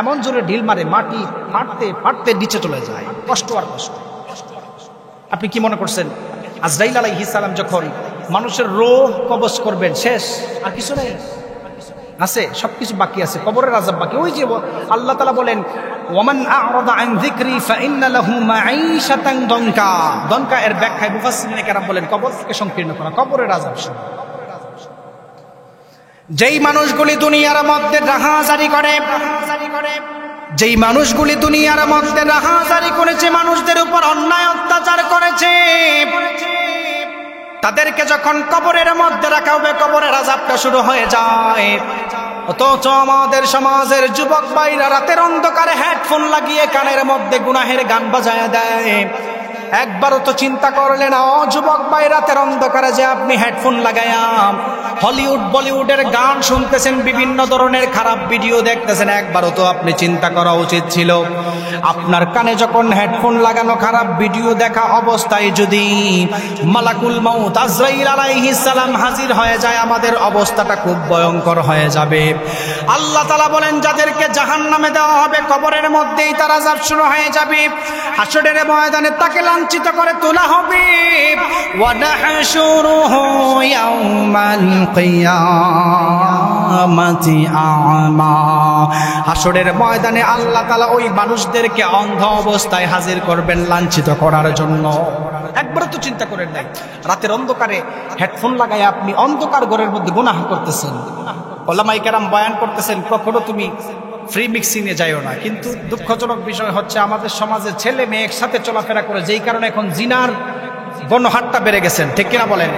A: এমন জোরে ঢিল মারে, মাটি ফাটতে ফাটতে নিচে চলে যায়, কষ্ট আর কষ্ট। আপনি কি মনে করছেন আজরাইল আলাইহিস সালাম যখন মানুষের রূহ কবজ করবেন, শেষ আর কিছু নেই? আছে, সবকিছু বাকি আছে, কবরের আযাব বাকি। ওই যে আল্লাহ তাআলা বলেন, ওয়ামান আ'রাদা আন যিকরি ফাইন্না লাহু মাঈশাতান দনকা। দনকা এর ব্যাখ্যায় মুফাসসিরিনে কেরাম বলেন, কবরকে সংকীর্ণ করা, কবরের আযাব শুনে। যেই মানুষগুলি দুনিয়ার মধ্যে রাহাজারি করে, যেই মানুষগুলি দুনিয়ার মধ্যে রাহাজারি করেছে, মানুষদের উপর অন্যায় অত্যাচার করেছে, তাদেরকে যখন কবরের মধ্যে রাখা হবে, কবরের আযাবটা শুরু হয়ে যায়। অথচ আমাদের সমাজের যুবক ভাইরা রাতের অন্ধকারে হেডফোন লাগিয়ে কানের মধ্যে গুনাহের গান বাজায় দেয়। একবারও তো চিন্তা করলেন, ও যুবক ভাই, রাতের অন্ধকারে যে আপনি হেডফোন লাগায়া হলিউড বলিউডের গান শুনতেছেন, বিভিন্ন ধরনের খারাপ ভিডিও দেখতেছেন, একবারও তো আপনি চিন্তা করা উচিত ছিল, আপনার কানে যখন হেডফোন লাগানো খারাপ ভিডিও দেখা অবস্থায় যদি মালাকুল মাউত আজরাইল আলাইহিস সালাম হাজির হয়ে যায়, আমাদের অবস্থাটা খুব ভয়ঙ্কর হয়ে যাবে। আল্লাহ তাআলা বলেন, যাদেরকে জাহান্নামে দেওয়া হবে, কবরের মধ্যেই তার আযাব শুরু হয়ে যাবে, হাসরের ময়দানে তাকে লাঞ্ছিত করে তোলা হবে। ওয়া নাহশুরুহু ইয়াউমাল কিয়ামাতি আ'মা। হাসরের ময়দানে আল্লাহ তাআলা ওই মানুষদেরকে অন্ধ অবস্থায় হাজির করবেন লাঞ্ছিত করার জন্য। একবারও তো চিন্তা করেন নাই, রাতের অন্ধকারে হেডফোন লাগায় আপনি অন্ধকার ঘরের মধ্যে গুনাহ করতেছেন, উলামায়ে কেরাম বয়ান করতেছেন, কখনো তুমি ফ্রি মিক্সিংয়ে যাইও না। কিন্তু দুঃখজনক বিষয় হচ্ছে আমাদের সমাজে ছেলে মেয়ে একসাথে চলাফেরা করে, যেই কারণে এখন জিনার গণহারটা বেড়ে গেছেন, ঠিক কিনা বলেন?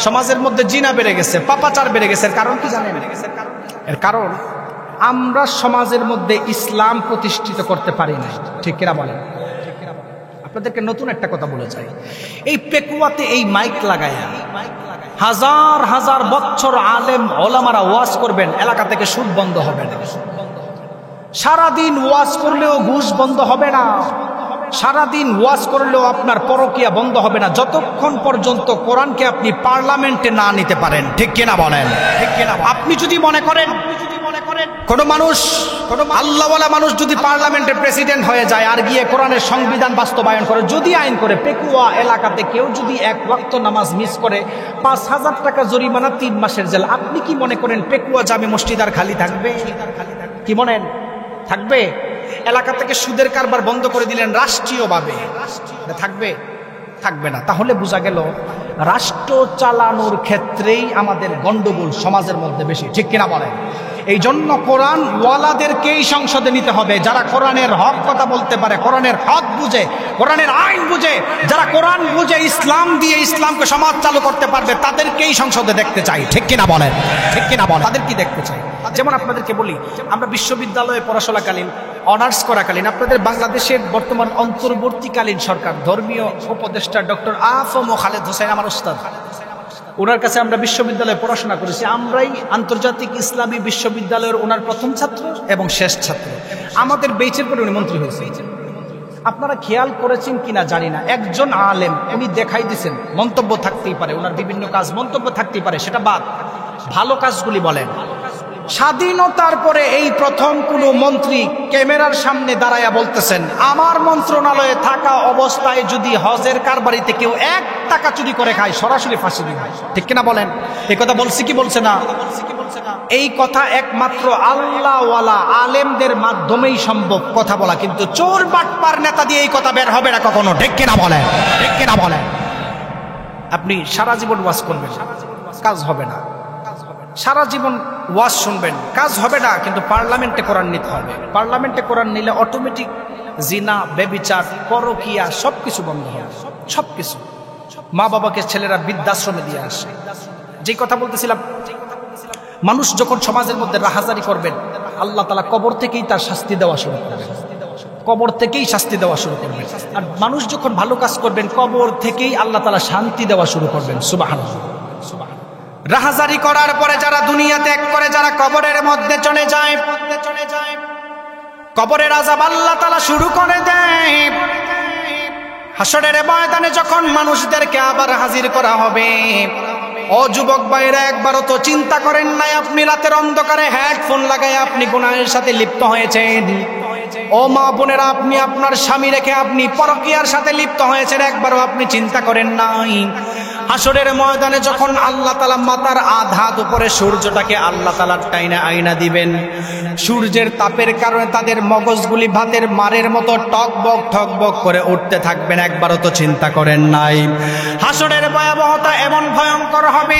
A: সমাজের মধ্যে জিনা বেড়ে গেছে, পাপাচার বেড়ে গেছে। কারণ কি জানেন? এর কারণ আমরা সমাজের মধ্যে ইসলাম প্রতিষ্ঠিত করতে পারি না, ঠিক কিনা বলেন? আপনাদেরকে নতুন একটা কথা বলে যাই, এই পেকুয়াতে এই মাইক লাগায়া হাজার হাজার বছর আলেম ওলামারা ওয়াজ করবেন, এলাকা থেকে সুদ বন্ধ হবে না। সারাদিন ওয়াজ করলেও ঘুষ বন্ধ হবে না, সারাদিন ওয়াজ করলেও আপনার পরকিয়া বন্ধ হবে না, যতক্ষণ পর্যন্ত কোরআনকে আপনি পার্লামেন্টে না নিতে পারেন, ঠিক কিনা বলেন? ঠিক কিনা? আপনি যদি মনে করেন কোন মানুষ, কোন আল্লাহওয়ালা মানুষ যদি পার্লামেন্টের প্রেসিডেন্ট হয়ে যায় আর গিয়ে কোরআনের সংবিধান বাস্তবায়ন করে, যদি আইন করে, পেকুয়া এলাকাতে কেউ যদি এক ওয়াক্ত নামাজ মিস করে ৫,০০০ টাকা জরিমানা, ৩ মাসের জেল, আপনি কি মনে করেন পেকুয়া জামে মসজিদ আর খালি থাকবে? কি মনেন থাকবে? এলাকা থেকে সুদের কারবার বন্ধ করে দিলেন রাষ্ট্রীয়ভাবে, থাকবে? থাকবে না। তাহলে বোঝা গেল রাষ্ট্র চালানোর ক্ষেত্রেই আমাদের গন্ডগোল সমাজের মধ্যে বেশি, ঠিক কিনা বলেন? এই জন্য কোরআন ওয়ালাদেরকেই সংসদে নিতে হবে, যারা কোরআনের হক কথা বলতে পারে, কোরআনের হক বুঝে, কোরআনের আইন বুঝে, যারা কোরআন বুঝে ইসলাম দিয়ে ইসলামকে সমাজ চালু করতে পারবে, তাদেরকেই সংসদে দেখতে চাই, ঠিক কিনা বলেন? ঠিক কিনা বলেন? তাদের কি দেখতে চাই? যেমন আপনাদেরকে বলি, আমরা বিশ্ববিদ্যালয়ে পড়াশোনাকালীন, অনার্স করাকালীন, আপনাদের বাংলাদেশের বর্তমান অন্তর্বর্তীকালীন সরকার ধর্মীয় উপদেষ্টা ডক্টর আফম খালেদ হোসেন আমার উস্তাদ, ওনার কাছে আমরা বিশ্ববিদ্যালয়ে পড়াশোনা করেছি। আমরাই আন্তর্জাতিক ইসলামী বিশ্ববিদ্যালয়ের ওনার প্রথম ছাত্র এবং শেষ ছাত্র। আমাদের বেচের পরে উনি মন্ত্রী হয়েছে। আপনারা খেয়াল করেছেন কিনা জানি না, একজন আলেম উনি দেখাই দিয়েছেন, মন্তব্য থাকতেই পারে, ওনার বিভিন্ন কাজ মন্তব্য থাকতেই পারে, সেটা বাদ, ভালো কাজগুলি বলেন। স্বাধীনতার পরে এই প্রথম কোন মন্ত্রী ক্যামেরার সামনে দাঁড়ায়া বলতেছেন, আমার মন্ত্রণালয়ে থাকা অবস্থায় যদি হজের কারবারিতে কেউ 1 টাকা চুরি করে খায়, সরাসরি ফাঁসি দিবে, ঠিক কিনা বলেন? এই কথা বলছি কি বলছে না? এই কথা একমাত্র আল্লাহওয়ালা আলেমদের মাধ্যমেই সম্ভব কথা বলা, কিন্তু চোর বাটপার নেতা দিয়ে এই কথা বের হবে না কখনো, ঠিক কিনা বলেন? ঠিক কিনা বলেন? আপনি সারা জীবন ওয়াজ করবেন, কাজ হবে না। সারা জীবন ওয়াজ শুনবেন, কাজ হবে না। কিন্তু পার্লামেন্টে কোরআন নিতে হবে। পার্লামেন্টে কোরআন নিলে অটোমেটিক জিনা, ব্যভিচার, পরকিয়া সবকিছু বন্ধ হবে, সবকিছু। মা বাবাকে ছেলেরা বৃদ্ধাশ্রমে দিয়ে আসে। যে কথা বলতেছিলাম, মানুষ যখন সমাজের মধ্যে রাহাজারি করবেন, আল্লাহ তাআলা কবর থেকেই তার শাস্তি দেওয়া শুরু করবেন, কবর থেকেই শাস্তি দেওয়া শুরু করবেন। আর মানুষ যখন ভালো কাজ করবেন, কবর থেকেই আল্লাহ তাআলা শান্তি দেওয়া শুরু করবেন। সুবহানাল্লাহ। রাহাজারি করার পরে যারা দুনিয়া ত্যাগ করে, যারা কবরের মধ্যে চলে যায়, কবরের আযাব আল্লাহ তাআলা শুরু করে দেয়। হাসরের ময়দানে যখন মানুষদেরকে আবার হাজির করা হবে, ও যুবক ভাইরা, একবারও তো চিন্তা করেন নাই আপনি রাতের অন্ধকারে হেডফোন লাগায় আপনি গুনাহের সাথে লিপ্ত হয়েছেন? ও মা বোনেরা, আপনি আপনার স্বামী রেখে আপনি পরকীয়ার সাথে লিপ্ত হয়েছেন, একবারও আপনি চিন্তা করেন নাই? হাসরের ময়দানে যখন আল্লাহ তাআলা মাথার আধাত উপরে সূর্যটাকে আল্লাহ তাআলা টাইনা আয়না দিবেন, সূর্যের তাপের কারণে তাদের মগজগুলি ভাতের মারের মতো টকবক টকবক করে উঠতে থাকবেন, একবারও তো চিন্তা করেন নাই? হাসরের ভয়াবহতা এমন ভয়ঙ্কর হবে,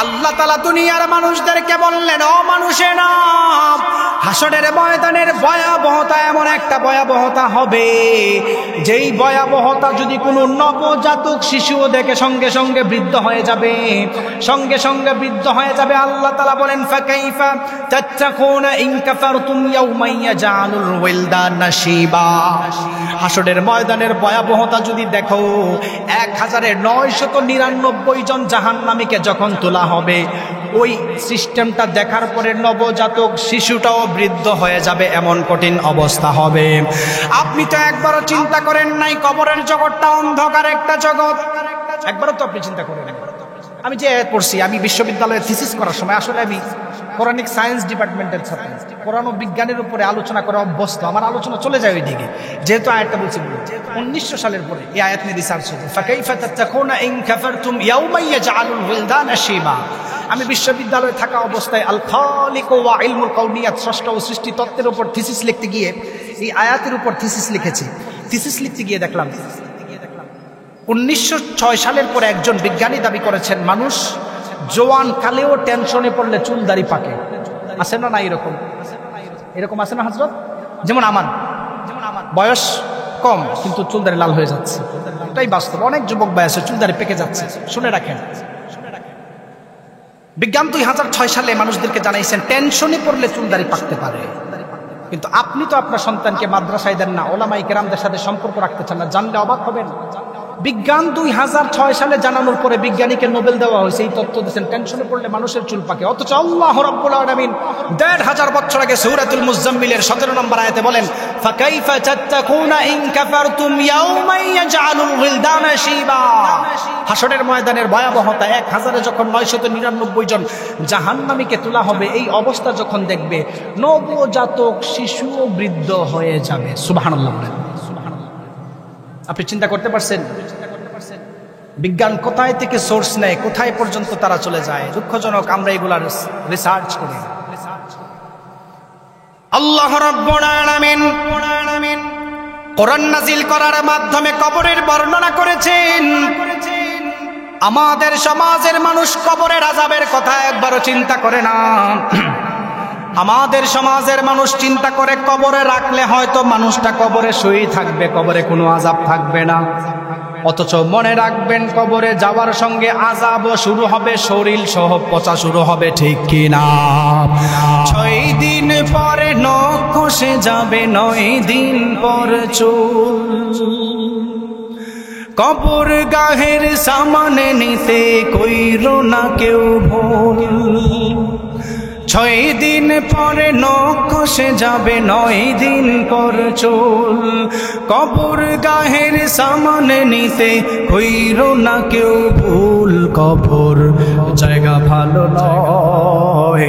A: আল্লাহ তাআলা দুনিয়ার মানুষদেরকে বললেন, ও মানুষেরা, হাসরের ময়দানের ভয়াবহতা এমন একটা ভয়াবহতা হবে, যেই ভয়াবহতা যদি কোনো নবজাতক শিশুও দেখে সঙ্গে সঙ্গে বৃদ্ধ হয়ে যাবে, সঙ্গে সঙ্গে বৃদ্ধ হয়ে যাবে। আল্লাহ তাআলা বলেন, ফাকাইফা তাত্তাকুনা ইন কাফারতুম ইয়াওমা ইয়াজআলুল ওয়ালদানা শিবা। হাসরের ময়দানের ভয়াবহতা যদি দেখো, 1999 জন জাহান্নামীকে যখন তোলা হবে, ওই সিস্টেমটা দেখার পরে নবজাতক শিশুটাও বৃদ্ধ হয়ে যাবে, এমন কঠিন অবস্থা হবে। আপনি তো একবারও চিন্তা করেন নাই কবরের জগৎটা অন্ধকার একটা জগৎ? একবারও তো আপনি চিন্তা করেন? আমি যে পড়ছি, আমি বিশ্ববিদ্যালয়ে থিসিস করার সময়, আসলে আমি কোরআনিক সায়েন্স ডিপার্টমেন্টের ছাত্র, কোরআন ও বিজ্ঞানের উপরে আলোচনা করা অভ্যস্ত। আমার আলোচনা চলে যায় ওই দিকে, যেহেতু আয়াতটা বলছি 1900 সালের পরে এই আয়াত নিয়ে রিসার্চ হয়েছে। ফাকাইফা তাত্তাকুনা ইন কাফারতুম ইয়াওমা ইয়াজআলুল ওয়ালদানা শিবা। আমি বিশ্ববিদ্যালয়ে থাকা অবস্থায় আল খালিক ওয়া ইলমুল কাউনিয়াত, স্রষ্টা ও সৃষ্টি তত্ত্বের উপর থিসিস লিখতে গিয়ে এই আয়াতের উপর থিসিস লিখেছি। থিসিস লিখতে গিয়ে দেখলাম 1906 সালের পরে একজন বিজ্ঞানী দাবি করেছেন, মানুষ জোয়ান কালেও টেনশনে পড়লে চুল দাড়ি পাকে। আছে না না এরকম? এরকম আছে না হযরত? যেমন আমার বয়স কম কিন্তু চুলদারি লাল হয়ে যাচ্ছে, এটাই বাস্তব। অনেক যুবক ভাই আছে চুলদারি পেকে যাচ্ছে। শুনে রাখেন, বিজ্ঞান 2006 সালে মানুষদেরকে জানাইছেন টেনশনে পড়লে চুলদারি পাকতে পারে। কিন্তু আপনি তো আপনার সন্তানকে মাদ্রাসায় দেন না, ওলামায়ে কেরামদের সাথে সম্পর্ক রাখতে চান না, জানলে অবাক হবেন। বিজ্ঞান 2006 সালে জানানোর পরে বিজ্ঞানীকে নোবেল দেওয়া হয়েছে, এই তথ্য দিয়েছেন টেনশনে পড়লে মানুষের চুল পাকে। অথচ আল্লাহ রাব্বুল আলামিন ১৫০০ বছর আগে সূরাতুল মুজাম্মিলের ১৭ নম্বর আয়াতে বলেন, ফাকাইফা তাত্তাকুনা ইন কাফারতুম ইয়াওমান ইয়াজআলুল ওয়িলদানা শিবা। হাসরের ময়দানের ভয়াবহতা, ১০০০-এ যখন ৯৯৯ জন জাহান্নামীকে তোলা হবে, এই অবস্থা যখন দেখবে নবজাতক শিশুও বৃদ্ধ হয়ে যাবে। সুবহানাল্লাহ বলেন। আপনি চিন্তা করতে পারছেন বিজ্ঞান কোথায় থেকে সোর্স নেয়, কোথায় পর্যন্ত তারা চলে যায়? দুঃখজনক, আমরা এগুলা রিসার্চ করি। আল্লাহ রাব্বুল আলামিন কোরআন নাজিল করার মাধ্যমে কবরের বর্ণনা করেছেন। আমাদের সমাজের মানুষ কবরের আযাবের কথা একবারও চিন্তা করে না। আমাদের সমাজের মানুষ চিন্তা করে কবরে রাখলে হয়তো মানুষটা কবরে শুয়েই থাকবে, কবরে কোনো আযাব থাকবে না। অথচ মনে রাখবেন, কবরে যাওয়ার সঙ্গে আযাবও শুরু হবে, শরীর সহ পচা শুরু হবে, ঠিক কিনা? ৬ দিন পরে নখ খসে যাবে, ৯ দিন পর চুল। কবর গাহের সামানে নিতে কইরো না কেউ ভুল। ৬ দিন পরে নখ খসে যাবে, ৯ দিন পর চুল। কবর গাহের সামানে নিতে কইরো না কেউ ভুল। কবর জায়গা ভালো নয়,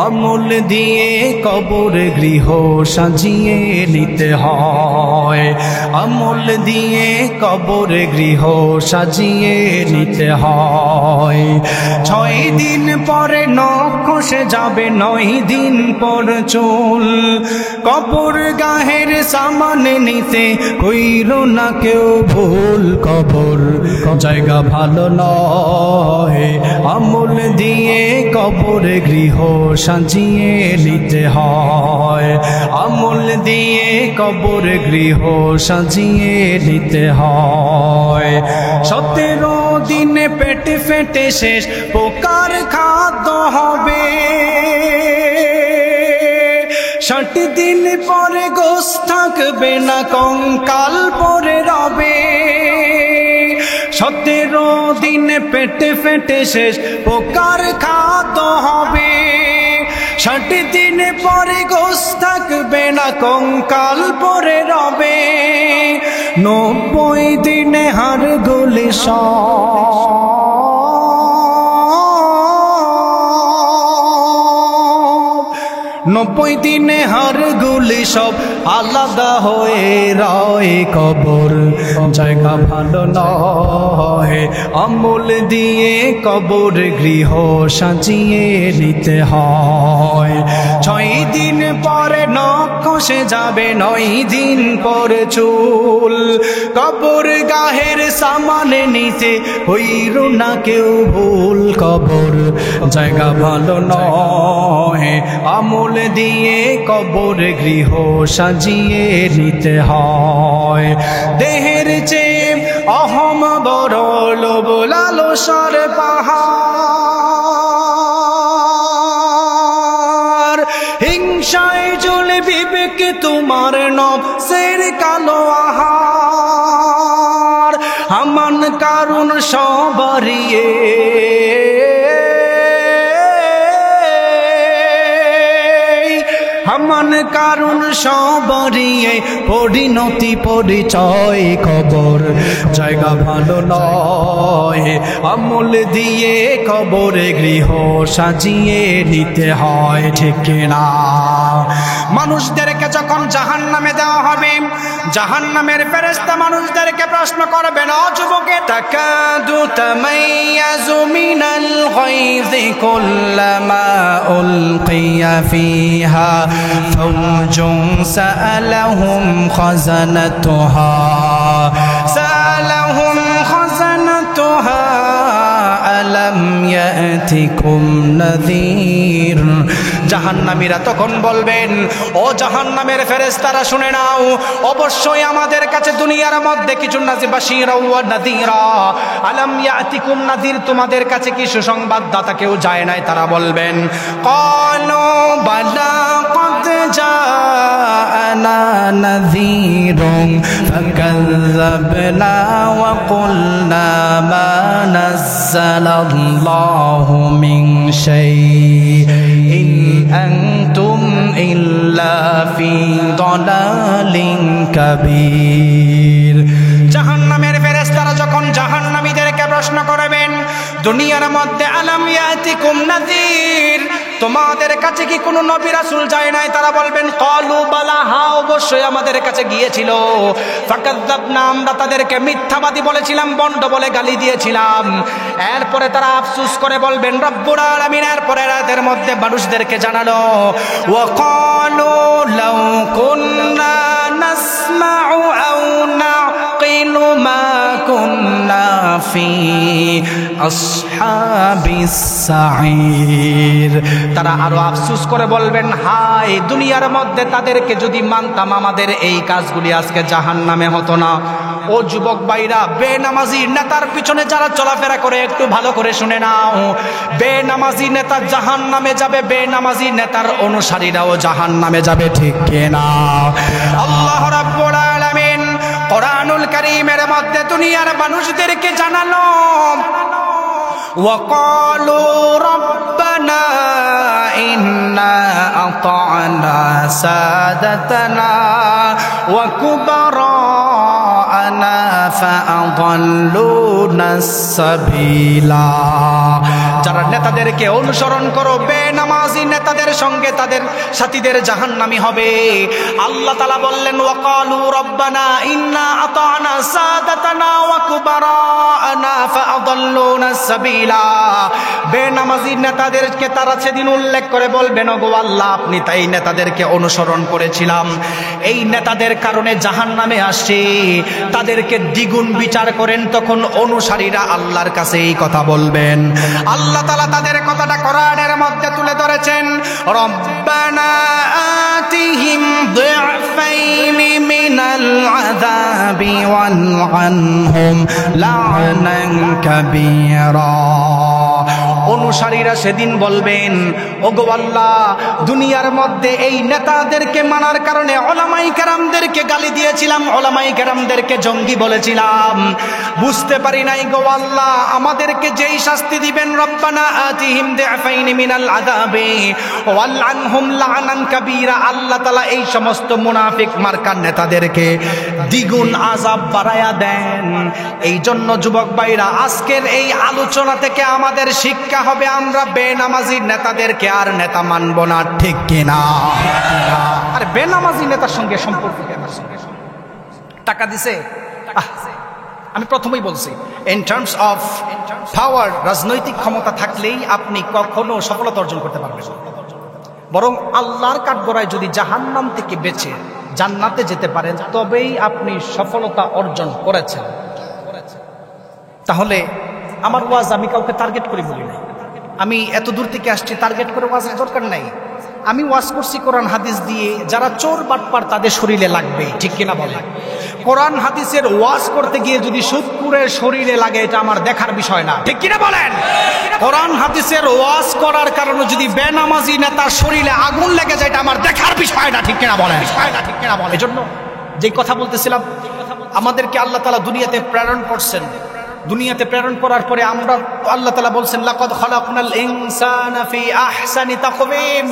A: আমল দিয়ে কবর গৃহ সাজিয়ে নিতে হয়। আমল দিয়ে কবর গৃহ সাজিয়ে নিতে হয়। ৬ দিন পরে নখ খসে যাবে, ৯ দিন পর চুল। কবর গাহের সামানে নিতে কইরো না কেউ ভুল। কবর জায়গা ভালো নয়, আমল দিয়ে কবর গৃহ সাজিয়ে নিতে হয়। আমল দিয়ে কবর গৃহ সাজিয়ে নিতে হয়। ১৭ দিনে পেট ফেটে শেষ, পোকার খাদ্য হবে। ৬০ দিন পরে গোশ থাকবে না, কঙ্কাল পরে রবে। ১৭ দিনে পেটে ফেটে শেষ, পোকার খাদ্য হবে। ৬০ দিন পরে গোশ থাকবে না, কঙ্কাল পরে রবে। ৯০ দিনে হাড় গলে সব, ৯০ দিনে হাড়গুলি সব আলাদা হয়ে রয়। কবর জায়গা ভালো নয়, আমল দিয়ে কবর গৃহ সাজিয়ে নিতে হয়। ৬ দিন পরে নখ খসে যাবে, ৯ দিন পর চুল। কবর গাহের সামানে নিতে হইরো না কেউ ভুল। কবর জায়গা ভালো নয়, আমল দিয়ে কবর গৃহ সাজিয়ে নিতে হয়। দেহের চেয়ে অহম বড়, লোভ লালসার পাহাড়। হিংসায় জ্বলে বিবেক তোমার, নফসের কালো আহার। হামান কারণ সবারিয়ে, হামান কারণ সবারিয়ে পরিণতি পরিচয়। কবর জায়গা ভালো নয়, আমল দিয়ে কবর গৃহ সাজিয়ে নিতে হয়, ঠিক কিনা? মানুষদেরকে যখন জাহান্নামে দেওয়া হবে, জাহান্নামের ফেরেশতা মানুষদেরকে প্রশ্ন করবে, না যুবকে, তাকাদু তামাইয়াজু মিনাল গায়জি কুল্লামা উলকিয়া ফিহা ফাওজুন সাআলাহুম খাযানাতুহা আলাম ইয়াতিকুম নাযীর। জাহান্নামীরা তখন বলবেন, ও জাহান্নামের ফেরেশতারা শুনে নাও, অবশ্যই আমাদের কাছে দুনিয়ার মধ্যে কিছু বাশীরা ওয়া নাযীরা, আলাম ইয়াতিকুম নাযীর, তোমাদের কাছে কি সুসংবাদদাতা কেউ যায় নাই? তারা বলবেন, ক্বালু বালা ক্বাদ জাআনা নাযীরুন ফাকাযযাবনা ওয়া কুলনা মা নাযালাল্লাহু মিন শাইইন আনতুম ইল্লা ফি দালালিন কাবীর। জাহান্নামের ফেরেশতারা যখন জাহান্নামীদেরকে প্রশ্ন করবেন দুনিয়ার মধ্যে, আলাম ইয়াতিকুম নাযীর, তোমাদের কাছে কি কোনো নবী রাসূল যায় নাই? তারা বলবেন, ক্বালু বালা, হ্যাঁ অবশ্যই আমাদের কাছে গিয়েছিল। ফাকাযযাবনা, আমরা তাদেরকে মিথ্যাবাদী বলেছিলাম, বন্ড বলে গালি দিয়েছিলাম। এরপরে তারা আফসোস করে বলবেন, রব্বুল আলামিন এরপরে রাতের মধ্যে মানুষদেরকে জানালো, ওয়া ক্বালু লাউ কুন্না নাসমাউ আও নাকিলু মা কুন্না ফি আসহাবিস সাঈর। তারা আরো আফসোস করে বলবেন, হায় দুনিয়ার মধ্যে তাদেরকে যদি মানতাম আমাদের এই কাজগুলি আজকে জাহান্নামে হতো না। ও যুবক ভাইরা, বেনামাজি নেতার পিছনে যারা চলাফেরা করে একটু ভালো করে শুনে নাও, বেনামাজি নেতা জাহান্নামে যাবে, বেনামাজি নেতার অনুসারীরাও জাহান্নামে যাবে, ঠিক কিনা? আল্লাহ রাব্বুল আলামিন কোরআনুল কারীমের মধ্যে দুনিয়ার মানুষদেরকে জানালো, ওয়াকালু রব্বানা ইন্না আতা'না সাদাতানা ওয়া কুবারা'না ফাআদাল্লুনাস সাবিলা। যারা নেতাদেরকে অনুসরণ করো, বেনামাজি নেতাদের সঙ্গে তাদের সাথীদের জাহান্নামী হবে। আল্লাহ তাআলা বললেন, ওয়াকালু রব্বানা ইন্না আতা'না সাদাতানা ওয়া কুবারা'না ফাআদাল্লুনাস সাবিলা। বেনামাজি নেতাদেরকে তারা সেদিন উল্লেখ করে বলবেন, ওগো আল্লাহ, আপনি তাই নেতাদেরকে অনুসরণ করেছিলাম, এই নেতাদের কারণে জাহান্নামে আসছে, তাদেরকে দ্বিগুণ বিচার করেন। তখন অনুসারীরা আল্লাহর কাছে এই কথা বলবেন। আল্লাহ তাআলা তাদের কথাটা কোরআনের মধ্যে তুলে ধরেছেন, রব্বানা আতিহিম যিফাইনি মিনাল আযাবি ওয়ালআনহুম লা'নান কাবীরা। অনুসারীরা সেদিন বলবেন, ওগো আল্লাহ, দুনিয়ার মধ্যে এই নেতাদেরকে মানার কারণে ওলামায়ে কেরামদেরকে গালি দিয়েছিলাম, ওলামায়ে কেরামদেরকে জঙ্গি বলেছিলাম, বুঝতে পারি নাই গো আল্লাহ, আমাদেরকে যেই শাস্তি দিবেন, রব্বানা আতিহিম যিফাইনি মিনাল আযাবি ওয়ালআনহুম লা'নান কাবীরা। আল্লাহ তাআলা এই সমস্ত মুনাফিক মার্কার নেতাদেরকে দ্বিগুণ আযাব বাড়ায়া দেন। এই জন্য যুবক ভাইরা, আজকের এই আলোচনা থেকে আমাদের শিক্ষা হবে, আমরা বেনামাজি নেতাদেরকে আর নেতা মানব না, ঠিক কিনা? আর বেনামাজি নেতার সঙ্গে সম্পর্ক কেন? টাকা দিছে, আমি প্রথমেই বলছি, ইন টার্মস অফ পাওয়ার, রাজনৈতিক ক্ষমতা থাকলেই আপনি কখনো সফলতা অর্জন করতে পারবেন, বরং আল্লাহর কাঠগড়ায় যদি জাহান্নাম থেকে বেঁচে জান্নাতে যেতে পারেন, তবেই আপনি সফলতা অর্জন করেছেন। তাহলে আমার ওয়াজ আমি কাউকে টার্গেট করে বলি না, আমি এত দূর থেকে আসছি, টার্গেট করে ওয়াজের দরকার নাই। আমি ওয়াজ করছি কোরআন হাদিস দিয়ে, যারা চোর বাটপার তাদের শরীরে লাগবে, ঠিক কিনা বলে? কোরআন হাদিসের ওয়াজ করতে গিয়ে যদি সুদখোরের শরীরে লাগে, এটা আমার দেখার বিষয় না, ঠিক কিনা বলেন? কোরআন হাদিসের ওয়াজ করার কারণে যদি বেনামাজি নেতার শরীরে আগুন লেগে যায়, এটা আমার দেখার বিষয় না, ঠিক কিনা বলেন? ঠিক কিনা বলেন? এজন্য যে কথা বলতেছিলাম, আমাদেরকে আল্লাহ তাআলা দুনিয়াতে প্রেরণ করছেন, দুনিয়াতে প্রেরণ করার পরে আমরা, আল্লাহ তাআলা বলছেন, লাকাদ খালাকনাল ইনসানা ফি আহসানি তাকওয়িম।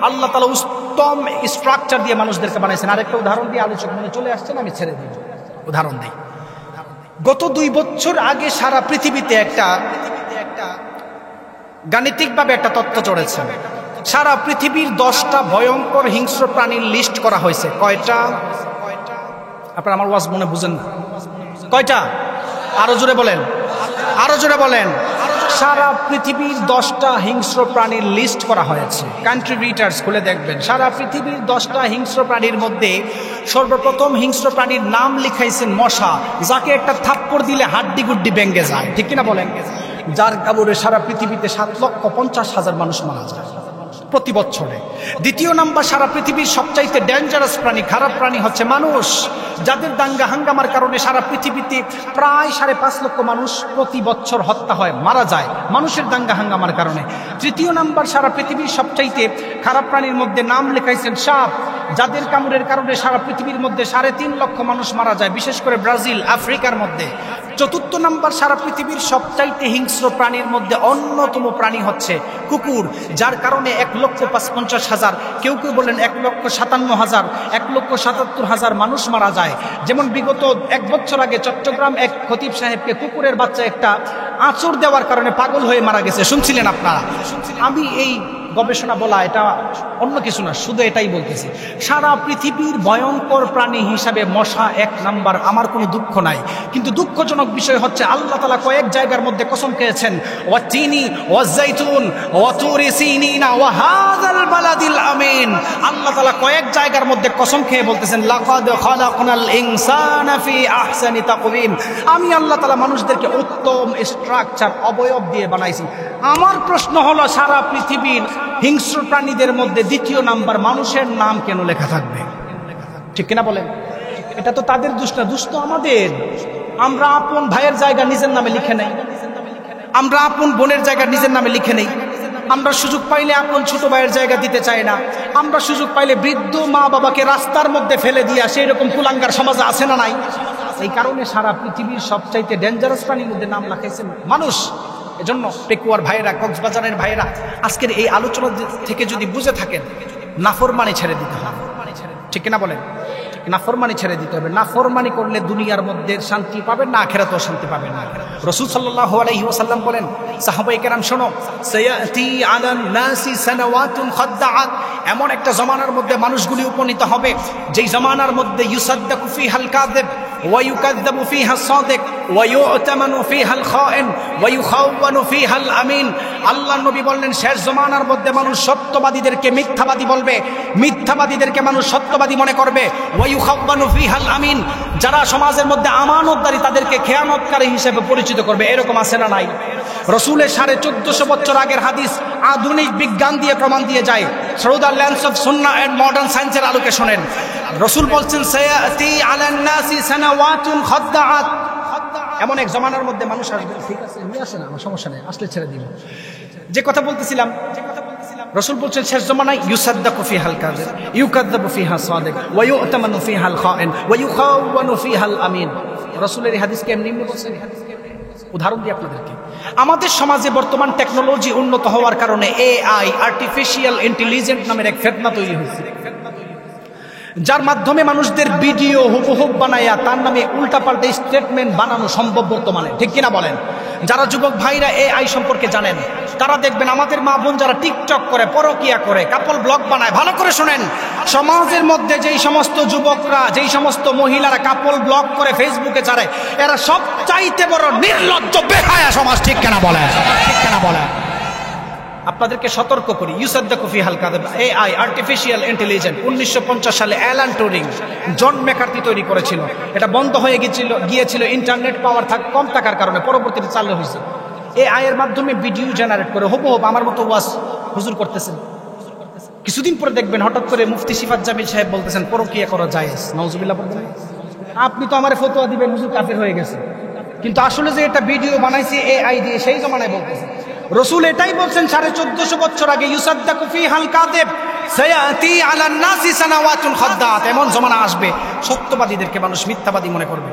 A: আল্লাহ তাআলা উত্তম স্ট্রাকচার দিয়ে মানুষদেরকে বানাইছেন। আরেকটা উদাহরণ দিয়ে আলোচনা মনে চলে আসছেন, আমি ছেড়ে দিই। উদাহরণ দিই, গত 2 বছর আগে সারা পৃথিবীতে একটা গাণিতিকভাবে একটা তথ্য চড়েছে। সারা পৃথিবীর 10টা ভয়ঙ্কর হিংস্র প্রাণীর লিস্ট করা হয়েছে। কয়টা? আপনারা আমার ওয়াজ মনে বুঝেন না, কয়টা? আরো জোরে বলেন, আরো জোরে বলেন। সারা পৃথিবীর 10টা হিংস্র প্রাণীর লিস্ট করা হয়েছে। কন্ট্রিবিউটার্স খুলে দেখবেন, সারা পৃথিবীর 10টা হিংস্র প্রাণীর মধ্যে সর্বপ্রথম হিংস্র প্রাণীর নাম লিখাইছেন মশা, যাকে একটা থাপ্পড় দিলে হাড্ডি গুড্ডি ভেঙে যায়, ঠিক কিনা বলেন? যার কারণে সারা পৃথিবীতে 7,50,000 মানুষ মারা যায়। প্রতি বছরে। দ্বিতীয় নাম্বার, সারা পৃথিবীর সবচাইতে ডেঞ্জারাস প্রাণী, খারাপ প্রাণী হচ্ছে মানুষ, যাদের দাঙ্গা হাঙ্গামার কারণে সারা পৃথিবীতে প্রায় 5.5 লক্ষ মানুষ প্রতি বছর হত্যা হয়, মারা যায় মানুষের দাঙ্গা হাঙ্গামার কারণে। তৃতীয় নাম্বার, সারা পৃথিবীর সবচাইতে খারাপ প্রাণীর মধ্যে নাম লেখাইছেন সাপ, যাদের কামড়ের কারণে সারা পৃথিবীর মধ্যে 3.5 লক্ষ মানুষ মারা যায়, বিশেষ করে ব্রাজিল, আফ্রিকার মধ্যে। চতুর্থ নাম্বার, সারা পৃথিবীর সবচাইতে হিংস্র প্রাণীর মধ্যে অন্যতম প্রাণী হচ্ছে কুকুর, যার কারণে 1,55,000, কেউ কেউ বলেন 1,57,000, 1,77,000 মানুষ মারা যায়। যেমন বিগত 1 বছর আগে চট্টগ্রাম এক খতিব সাহেবকে কুকুরের বাচ্চা একটা আঁচড় দেওয়ার কারণে পাগল হয়ে মারা গেছে, শুনছিলেন আপনারা? আমি এই গবেষণা বলা এটা অন্য কিছু না, শুধু এটাই বলতেছি, সারা পৃথিবীর ভয়ঙ্কর প্রাণী হিসাবে মশা 1 নাম্বার। আমার কোনো দুঃখ নাই, কিন্তু দুঃখজনক বিষয় হচ্ছে আল্লাহ তাআলা কয়েক জায়গার মধ্যে কসম খেয়েছেন, ওয়াতিনি ওয়াজাইতুন ওয়াতুরি সিনিনা ওয়া হাযাল বালাদিল আমিন। আল্লাহ তাআলা কয়েক জায়গার মধ্যে কসম খেয়ে বলতেছেন, লাকাদ খালাকনাল ইনসানা ফি আহসানি তাকওয়িম। আমি আল্লাহ তাআলা মানুষদেরকে উত্তম স্ট্রাকচার, অবয়ব দিয়ে বানাইছি। আমার প্রশ্ন হলো, সারা পৃথিবীর হিংস্র প্রাণীদের মধ্যে দ্বিতীয় নাম্বার মানুষের নাম কেন লেখা থাকবে? ঠিক কিনা বলেন? এটা তো তাদের দোষ না, দোষ তো আমাদের। আমরা আপন ভাইয়ের জায়গা নিজের নামে লিখে নেই, আমরা আপন বোনের জায়গা নিজের নামে লিখে নেই, আমরা সুযোগ পাইলে আপন ছোট ভাইয়ের জায়গা দিতে চাই না, আমরা সুযোগ পাইলে বৃদ্ধ মা বাবাকে রাস্তার মধ্যে ফেলে দিয়া সেই রকম কুলাঙ্গার সমাজে আছে না নাই? এই কারণে সারা পৃথিবীর সবচাইতে ডেঞ্জারাস প্রাণীর মধ্যে নাম লেখাইছে মানুষ। এজন্য পেকুয়ার ভাইয়েরা, কক্সবাজারের ভাইয়েরা, আজকের এই আলোচনা থেকে যদি বুঝে থাকেন, নাফরমানি ছেড়ে দিতে হবে। ঠিক কিনা বলেন? নাফরমানি ছেড়ে দিতে হবে। নাফরমানি করলে দুনিয়ার মধ্যে শান্তি পাবেন না, আখিরাতেও শান্তি পাবেন না। রাসূল সাল্লাল্লাহু আলাইহি ওয়াসাল্লাম বলেন, সাহাবায়ে কেরাম শোনো, সায়াতি আলান নাসি সানাওয়াতুন খাদ্দাআত, এমন একটা জমানার মধ্যে মানুষগুলি উপনীত হবে যেই জমানার মধ্যে ইউসাদ্দাকু ফিহাল কাযিব ওয়া ইউকাযযাবু ফিহা সাদিক ওয়া ইউতামানু ফিহাল খায়েন ওয়া ইউখাওয়ানু ফিহাল আমিন। আল্লাহর নবী বললেন, শেষ জমানার মধ্যে মানুষ সত্যবাদীদেরকে মিথ্যাবাদী বলবে, মিথ্যাবাদীদেরকে মানুষ সত্যবাদী মনে করবে। ওয়া ইউখাওয়ানু ফিহাল আমিন, যারা সমাজের মধ্যে আমানতদারী তাদেরকে খেয়ানতকারী হিসেবে পরিচিত করবে। এরকম আছে না নাই? রসুলের 1450 বছর আগের হাদিস আধুনিক বিজ্ঞান দিয়ে প্রমাণ দিয়ে যায়। Through the lens of Sunnah and modern সায়েন্সের আলোকে শোনেন, রসুল বলছেন, সায়াতি আলান নাসি সানাওয়াতুন খাদ্দাআত, এমন এক জমানার মধ্যে মানুষ আসবে। ঠিক আছে, নিয়ে আসেন, আমার সমস্যা নেই, আসলে ছেড়ে দিব। যে কথা বলতেছিলাম, রসুল বলছেন, শেষ জমানায় ইউসাদ্দাকু ফিহাল কাযিব ইউকাযযাবু ফিহা সাদিক ওয়া ইউতামানু ফিহাল খায়েন ওয়া ইউখাওয়ানু ফিহাল আমিন। রসুলের এই হাদিসকে এমনি বলছেন। উদাহরণ দিই আপনাদেরকে, আমাদের সমাজে বর্তমান টেকনোলজি উন্নত হওয়ার কারণে এআই, আর্টিফিশিয়াল ইন্টেলিজেন্স নামের এক ফেতনা তৈরি হয়েছে, যার মাধ্যমে মানুষদের ভিডিও হুবহু বানায়া তার নামে উল্টাপাল্টা স্টেটমেন্ট বানানো সম্ভব বর্তমানে। ঠিক কিনা বলেন? যারা যুবক ভাইরা এআই সম্পর্কে জানেন, তারা দেখবেন আমাদের মা বোন যারা টিকটক করে, পরকিয়া করে, কাপল ব্লগ বানায়, ভালো করে শোনেন, সমাজের মধ্যে যেই সমস্ত যুবকরা, যেই সমস্ত মহিলারা কাপল ব্লগ করে ফেসবুকে ছাড়ে, এরা সবচাইতে বড় নির্লজ্জ বেহায়া সমাজ। ঠিক কিনা বলেন? ঠিক কিনা বলেন? আপনাদেরকে সতর্ক করি, ইউসাদ্দাকু ফিহাল কাযিব, এআই, আর্টিফিশিয়াল ইন্টেলিজেন্স 1950 সালে অ্যালান টুরিং, জন ম্যাকার্থি তৈরি করেছিল। এটা বন্ধ হয়ে গিয়েছিল ইন্টারনেট পাওয়ার কম থাকার কারণে, পরবর্তীতে চালু হয়েছে। এআই এর মাধ্যমে ভিডিও জেনারেট করে হুবহু আমার মতো ওয়াজ হুজুর করতেছেন। কিছুদিন পরে দেখবেন হঠাৎ করে মুফতি সিফাত জামিল সাহেব বলতেছেন পরকিয়া করা জায়েজ। নাউজুবিল্লাহ বলবেন। আপনি তো আমারে ফতোয়া দিবেন হুজুর কাফের হয়ে গেছে, কিন্তু আসলে যে এটা ভিডিও বানাইছে এআই দিয়ে, সেই জমানায় বলতেছে। রসুল এটাই বলছেন 1450 বছর আগে, ইউসাদ্দাকু ফিহাল কাযিব সায়াতি আলান নাসি সানাওয়াতুন খাদ্দাআত, এমন জমানা আসবে সত্যবাদীদেরকে মানুষ মিথ্যাবাদী মনে করবে।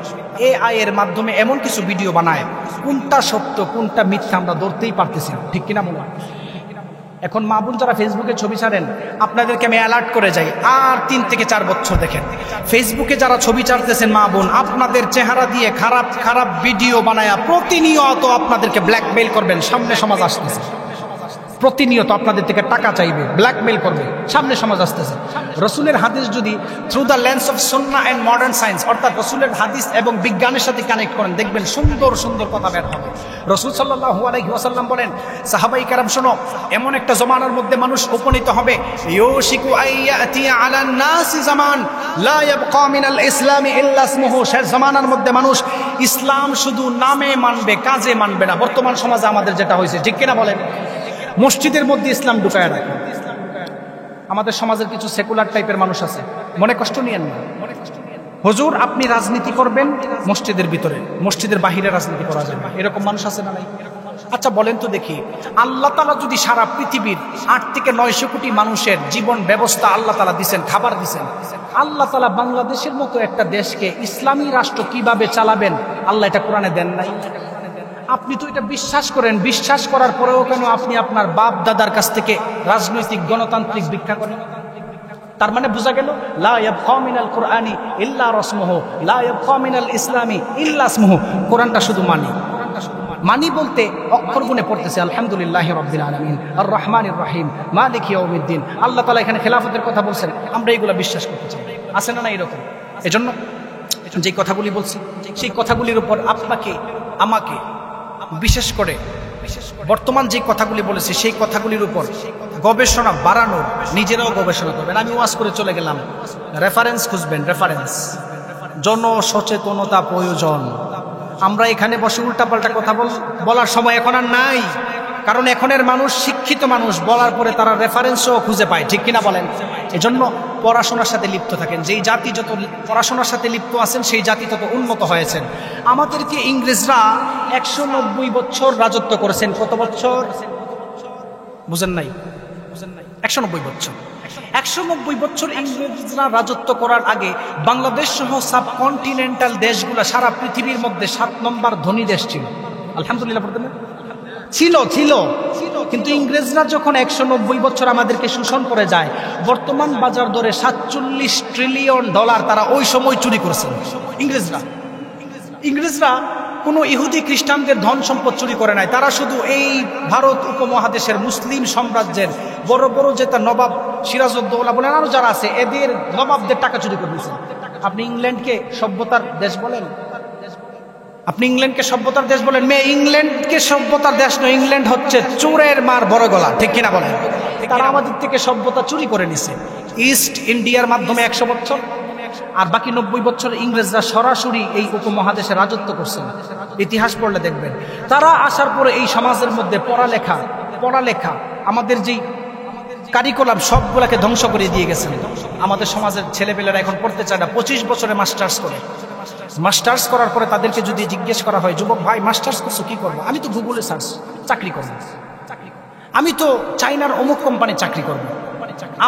A: এআই এর মাধ্যমে এমন কিছু ভিডিও বানায়, কোনটা সত্য কোনটা মিথ্যা আমরা ধরতেই পারতেছি না। ঠিক কিনা বলুন? এখন মা বোন যারা ফেসবুকে ছবি ছাড়েন, আপনাদেরকে আমি অ্যালার্ট করে যাই, আর 3 থেকে 4 বছর দেখেন, ফেসবুকে যারা ছবি ছাড়তেছেন মা বোন, আপনাদের চেহারা দিয়ে খারাপ খারাপ ভিডিও বানায়া প্রতিনিয়ত আপনাদেরকে ব্ল্যাকমেইল করবেন। সামনে সমাজ আসতেছে, প্রতিনিয়ত আপনাদের থেকে টাকা চাইবে, ব্ল্যাকমেইল করবে, সামনে সমাজ আসতেছে। রসুলের হাদিস যদি through the lens of Sunnah and modern science, অর্থাৎ রসুলের হাদিস এবং বিজ্ঞানের সাথে কানেক্ট করেন, দেখবেন সুন্দর সুন্দর কথা বের হবে। রসুল সাল্লাল্লাহু আলাইহি ওয়াসাল্লাম বলেন, সাহাবায়ে কেরাম শোনো, এমন একটা জমানার মধ্যে মানুষ উপনীত হবে, ইউশিকু আইয়াতি আলান নাসি জামান লা ইয়াবকা মিনাল ইসলামি ইল্লা ইসমুহু, শেষ জমানার মধ্যে মানুষ ইসলাম শুধু নামে মানবে, কাজে মানবে না। বর্তমান সমাজে আমাদের যেটা হয়েছে, ঠিক কিনা বলেন? মসজিদের মধ্যে ইসলাম ঢুকায় রাখে, আমাদের সমাজের কিছু সেকুলার টাইপের মানুষ আছে, মনে কষ্ট নিয়েন না। হুজুর আপনি রাজনীতি করবেন মসজিদের ভিতরে, মসজিদের বাহিরে রাজনীতি করা যাবে, এরকম মানুষ আছে না নাই? আচ্ছা বলেন তো দেখি, আল্লাহ তাআলা যদি সারা পৃথিবীর 8 থেকে 900 কোটি মানুষের জীবন ব্যবস্থা আল্লাহ তাআলা দিছেন, খাবার দিছেন, আল্লাহ তাআলা বাংলাদেশের মতো একটা দেশকে ইসলামী রাষ্ট্র কিভাবে চালাবেন আল্লাহ এটা কোরআনে দেন নাই? আপনি তো এটা বিশ্বাস করেন, বিশ্বাস করার পরেও কেন আপনি আপনার বাপ দাদার কাছ থেকে রাজনৈতিক গণতান্ত্রিক ভিক্ষা করেন? তার মানে বোঝা গেল লা ইয়াবকা মিনাল কুরআনি ইল্লা রাসমুহু, লা ইয়াবকা মিনাল ইসলামি ইল্লা ইসমুহু। কোরআনটা শুধু মানি বলতে অক্ষর গুণে পড়তেছে আলহামদুলিল্লাহি রাব্বিল আলামিন আর রহমানির রহিম মালিক ইয়াউমিদ্দিন। আল্লাহ তাআলা এখানে খেলাফতের কথা বলছেন, আমরা এগুলো বিশ্বাস করতে চাই। আছে না এরকম? এজন্য যে কথাগুলি বলছি সেই কথাগুলির উপর আপনাকে আমাকে বিশেষ করে বর্তমান যে কথাগুলি বলেছি সেই কথাগুলির উপর গবেষণা বাড়ানোর, নিজেরাও গবেষণা করবেন। আমি ওয়াজ করে চলে গেলাম, রেফারেন্স খুঁজবেন, রেফারেন্স। জনসচেতনতা প্রয়োজন। আমরা এখানে বসে উল্টাপাল্টা কথা বলার সময় এখন আর নাই, কারণ এখনের মানুষ শিক্ষিত মানুষ, বলার পরে তারা রেফারেন্সও খুঁজে পায়, ঠিক কিনা বলেন? এজন্য পড়াশোনার সাথে লিপ্ত থাকেন। যেই জাতি যত পড়াশোনার সাথে লিপ্ত আছেন সেই জাতি তত উন্নত হয়েছেন। আমাদেরকে ইংরেজরা 190 বছর রাজত্ব করেছেন। কত বছর? বুঝেন নাই? 190 বছর। 190 বছর ইংরেজরা রাজত্ব করার আগে বাংলাদেশ সহ সাবকন্টিনেন্টাল দেশগুলা সারা পৃথিবীর মধ্যে 7 নম্বর ধনী দেশ ছিল। আলহামদুলিল্লাহ বলতেন ছিল। কিন্তু ইংরেজরা যখন 190 বছর আমাদেরকে শোষণ করে যায়, বর্তমান বাজার দরে $47 ট্রিলিয়ন তারা ওই সময় চুরি করেছেন ইংরেজরা কোনো ইহুদি খ্রিস্টানদের ধন সম্পদ চুরি করে নাই। তারা শুধু এই ভারত উপমহাদেশের মুসলিম সাম্রাজ্যের বড় বড় যেটা নবাব সিরাজউদ্দৌলা বলেন আরো যারা আছে, এদের নবাবদের টাকা চুরি করে দিয়েছেন। আপনি ইংল্যান্ডকে সভ্যতার দেশ বলেন? মেয়ে ইংল্যান্ডকে সভ্যতার দেশ নয়, ইংল্যান্ড হচ্ছে চোরের মার বড় গলা, ঠিক কিনা বলেন? তারা আমাদের থেকে সভ্যতা চুরি করে নিছে ইস্ট ইন্ডিয়ার মাধ্যমে 100 বছর, আর বাকি 90 বছর ইংরেজরা সরাসরি এই উপমহাদেশে রাজত্ব করছেন। ইতিহাস পড়লে দেখবেন তারা আসার পরে এই সমাজের মধ্যে পড়ালেখা আমাদের যেই কারিকুলাম সবগুলাকে ধ্বংস করে দিয়ে গেছেন। আমাদের সমাজের ছেলেপেলেরা এখন পড়তে চায় না, 25 বছরে মাস্টার্স করার পরে তাদেরকে যদি জিজ্ঞেস করা হয়, যুবক ভাই মাস্টার্স করছো কি করবো? আমি তো গুগলে সার্চ, চাকরি করবো, আমি তো চাইনার অমুক কোম্পানি চাকরি করবো।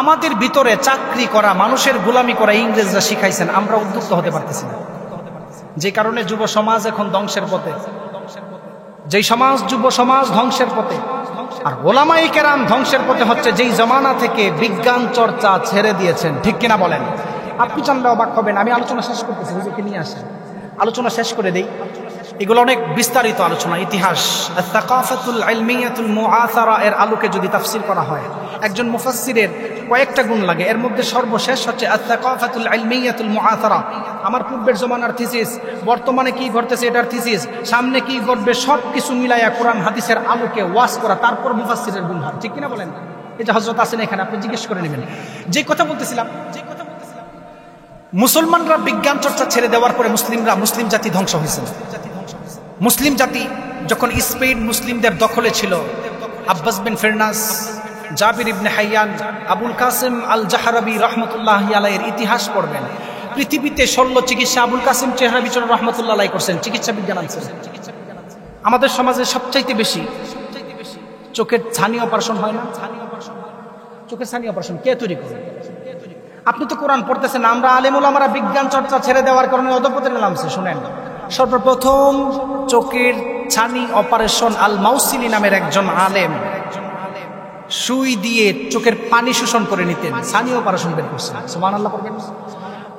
A: আমাদের ভিতরে চাকরি করা, মানুষের গোলামি করা ইংরেজরা শিখাইছেন, আমরা উদ্যুক্ত হতে পারতেছি না। যে কারণে যুব সমাজ এখন ধ্বংসের পথে, যুব সমাজ ধ্বংসের পথে, আর ওলামায়ে কেরাম ধ্বংসের পথে হচ্ছে যেই জমানা থেকে বিজ্ঞান চর্চা ছেড়ে দিয়েছেন, ঠিক কিনা বলেন? আপনি জানলে অবাক হবেন। আমি আলোচনা শেষ করতেছি, হুজুরকে নিয়ে আসেন, আলোচনা শেষ করে দেই। এগুলো অনেক বিস্তারিত আলোচনা, ইতিহাস। আস-সাকাফাতুল ইলমিয়াতুল মুআসারা এর আলোকে যদি তাফসীর করা হয়, একজন মুফাসসিরের কয়েকটা গুণ লাগে, এর মধ্যে সর্বশেষ হচ্ছে আস-সাকাফাতুল ইলমিয়াতুল মুআসারা। আমার পূর্বের জমানার থিসিস, বর্তমানে কি ঘটতেছে এটার থিসিস, সামনে কি ঘটবে সবকিছু মিলাইয়া কোরআন হাদিসের আলোকে ওয়াজ করা, তারপর মুফাসসিরের গুণ হয়, ঠিক কিনা বলেন? এই যে হযরত আছেন এখানে, আপনি জিজ্ঞেস করে নেবেন। যে কথা বলতেছিলাম, মুসলমানরা বিজ্ঞান চর্চা ছেড়ে দেওয়ার পরে মুসলিম জাতি ধ্বংস হয়েছে। মুসলিম জাতি যখন স্পেন মুসলিমদের দখলে ছিল, আব্বাস বিন ফেরনাস, জাবির ইবনে হাইয়ান, আবুল কাসেম আল জাহরাবি রহমতুল্লাহি আলাইহির ইতিহাস পড়বেন। পৃথিবীতে 16 চিকিৎসা আবুল কাসেম চেহারাবি রহমতুল্লাহ আলাইহি করছেন, চিকিৎসা বিজ্ঞান আনছেন। আমাদের সমাজে সবচাইতে বেশি চোখের ছানি অপারেশন হয় না? চোখের ছানি অপারেশন কে তৈরি করে? আপনি তো কোরআন পড়তেছেন। আমরা আলেম ওলামারা বিজ্ঞান চর্চা ছেড়ে দেওয়ার কারণে অধপতনে নামছে। শুনেন, সর্বপ্রথম চোখের ছানি অপারেশন আল মাউসিলি নামের একজন আলেম সুই দিয়ে চোখের পানি শোষণ করে নিতেন, ছানি অপারেশন বের করছেন। সুবহানাল্লাহ করবেন।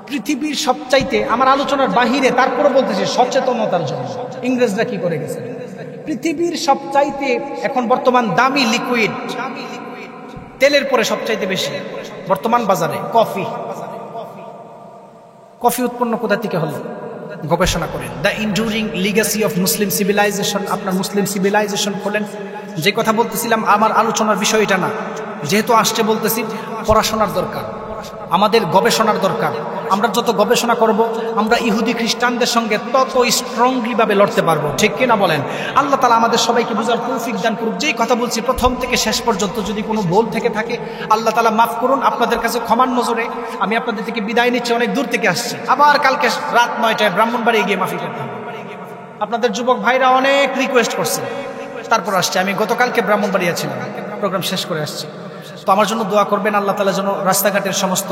A: পৃথিবীর সবচাইতে, আমার আলোচনার বাহিরে, তারপরে বলতেছি সচেতনতার জন্য, ইংরেজরা কি করে গেছে। পৃথিবীর সবচাইতে এখন বর্তমান দামি লিকুইড, তেলের পরে সবচাইতে বেশি বর্তমান বাজারে কফি উৎপন্ন কোথা থেকে হলো? গবেষণা করেন। The enduring legacy of Muslim civilization, আপনার মুসলিম সিভিলাইজেশন খোলেন। যে কথা বলতেছিলাম, আমার আলোচনার বিষয় এটা না, যেহেতু আসছে বলতেছি পড়াশোনার দরকার। আমাদের গবেষণার দরকার। আমরা যত গবেষণা করব, আমরা ইহুদি খ্রিস্টানদের সঙ্গে তত স্ট্রংলি ভাবে লড়তে পারবো, ঠিক কিনা বলেন? আল্লাহ তাআলা আমাদের সবাইকে বুঝার তৌফিক দান করুক। যেই কথা বলছি প্রথম থেকে শেষ পর্যন্ত যদি কোনো ভুল থেকে থাকে আল্লাহ তাআলা মাফ করুন। আপনাদের কাছে ক্ষমার নজরে আমি আপনাদের থেকে বিদায় নিচ্ছি, অনেক দূর থেকে আসছি। আবার কালকে রাত 9টায় ব্রাহ্মণবাড়ি গিয়ে মাফি করতে হবে। আপনাদের যুবক ভাইরা অনেক রিকোয়েস্ট করছে, তারপর আসছে। আমি গতকালকে ব্রাহ্মণবাড়িয়া ছিলাম, প্রোগ্রাম শেষ করে আসছি। তো আমার জন্য দোয়া করবেন, আল্লাহ তাআলা যেন রাস্তাঘাটের সমস্ত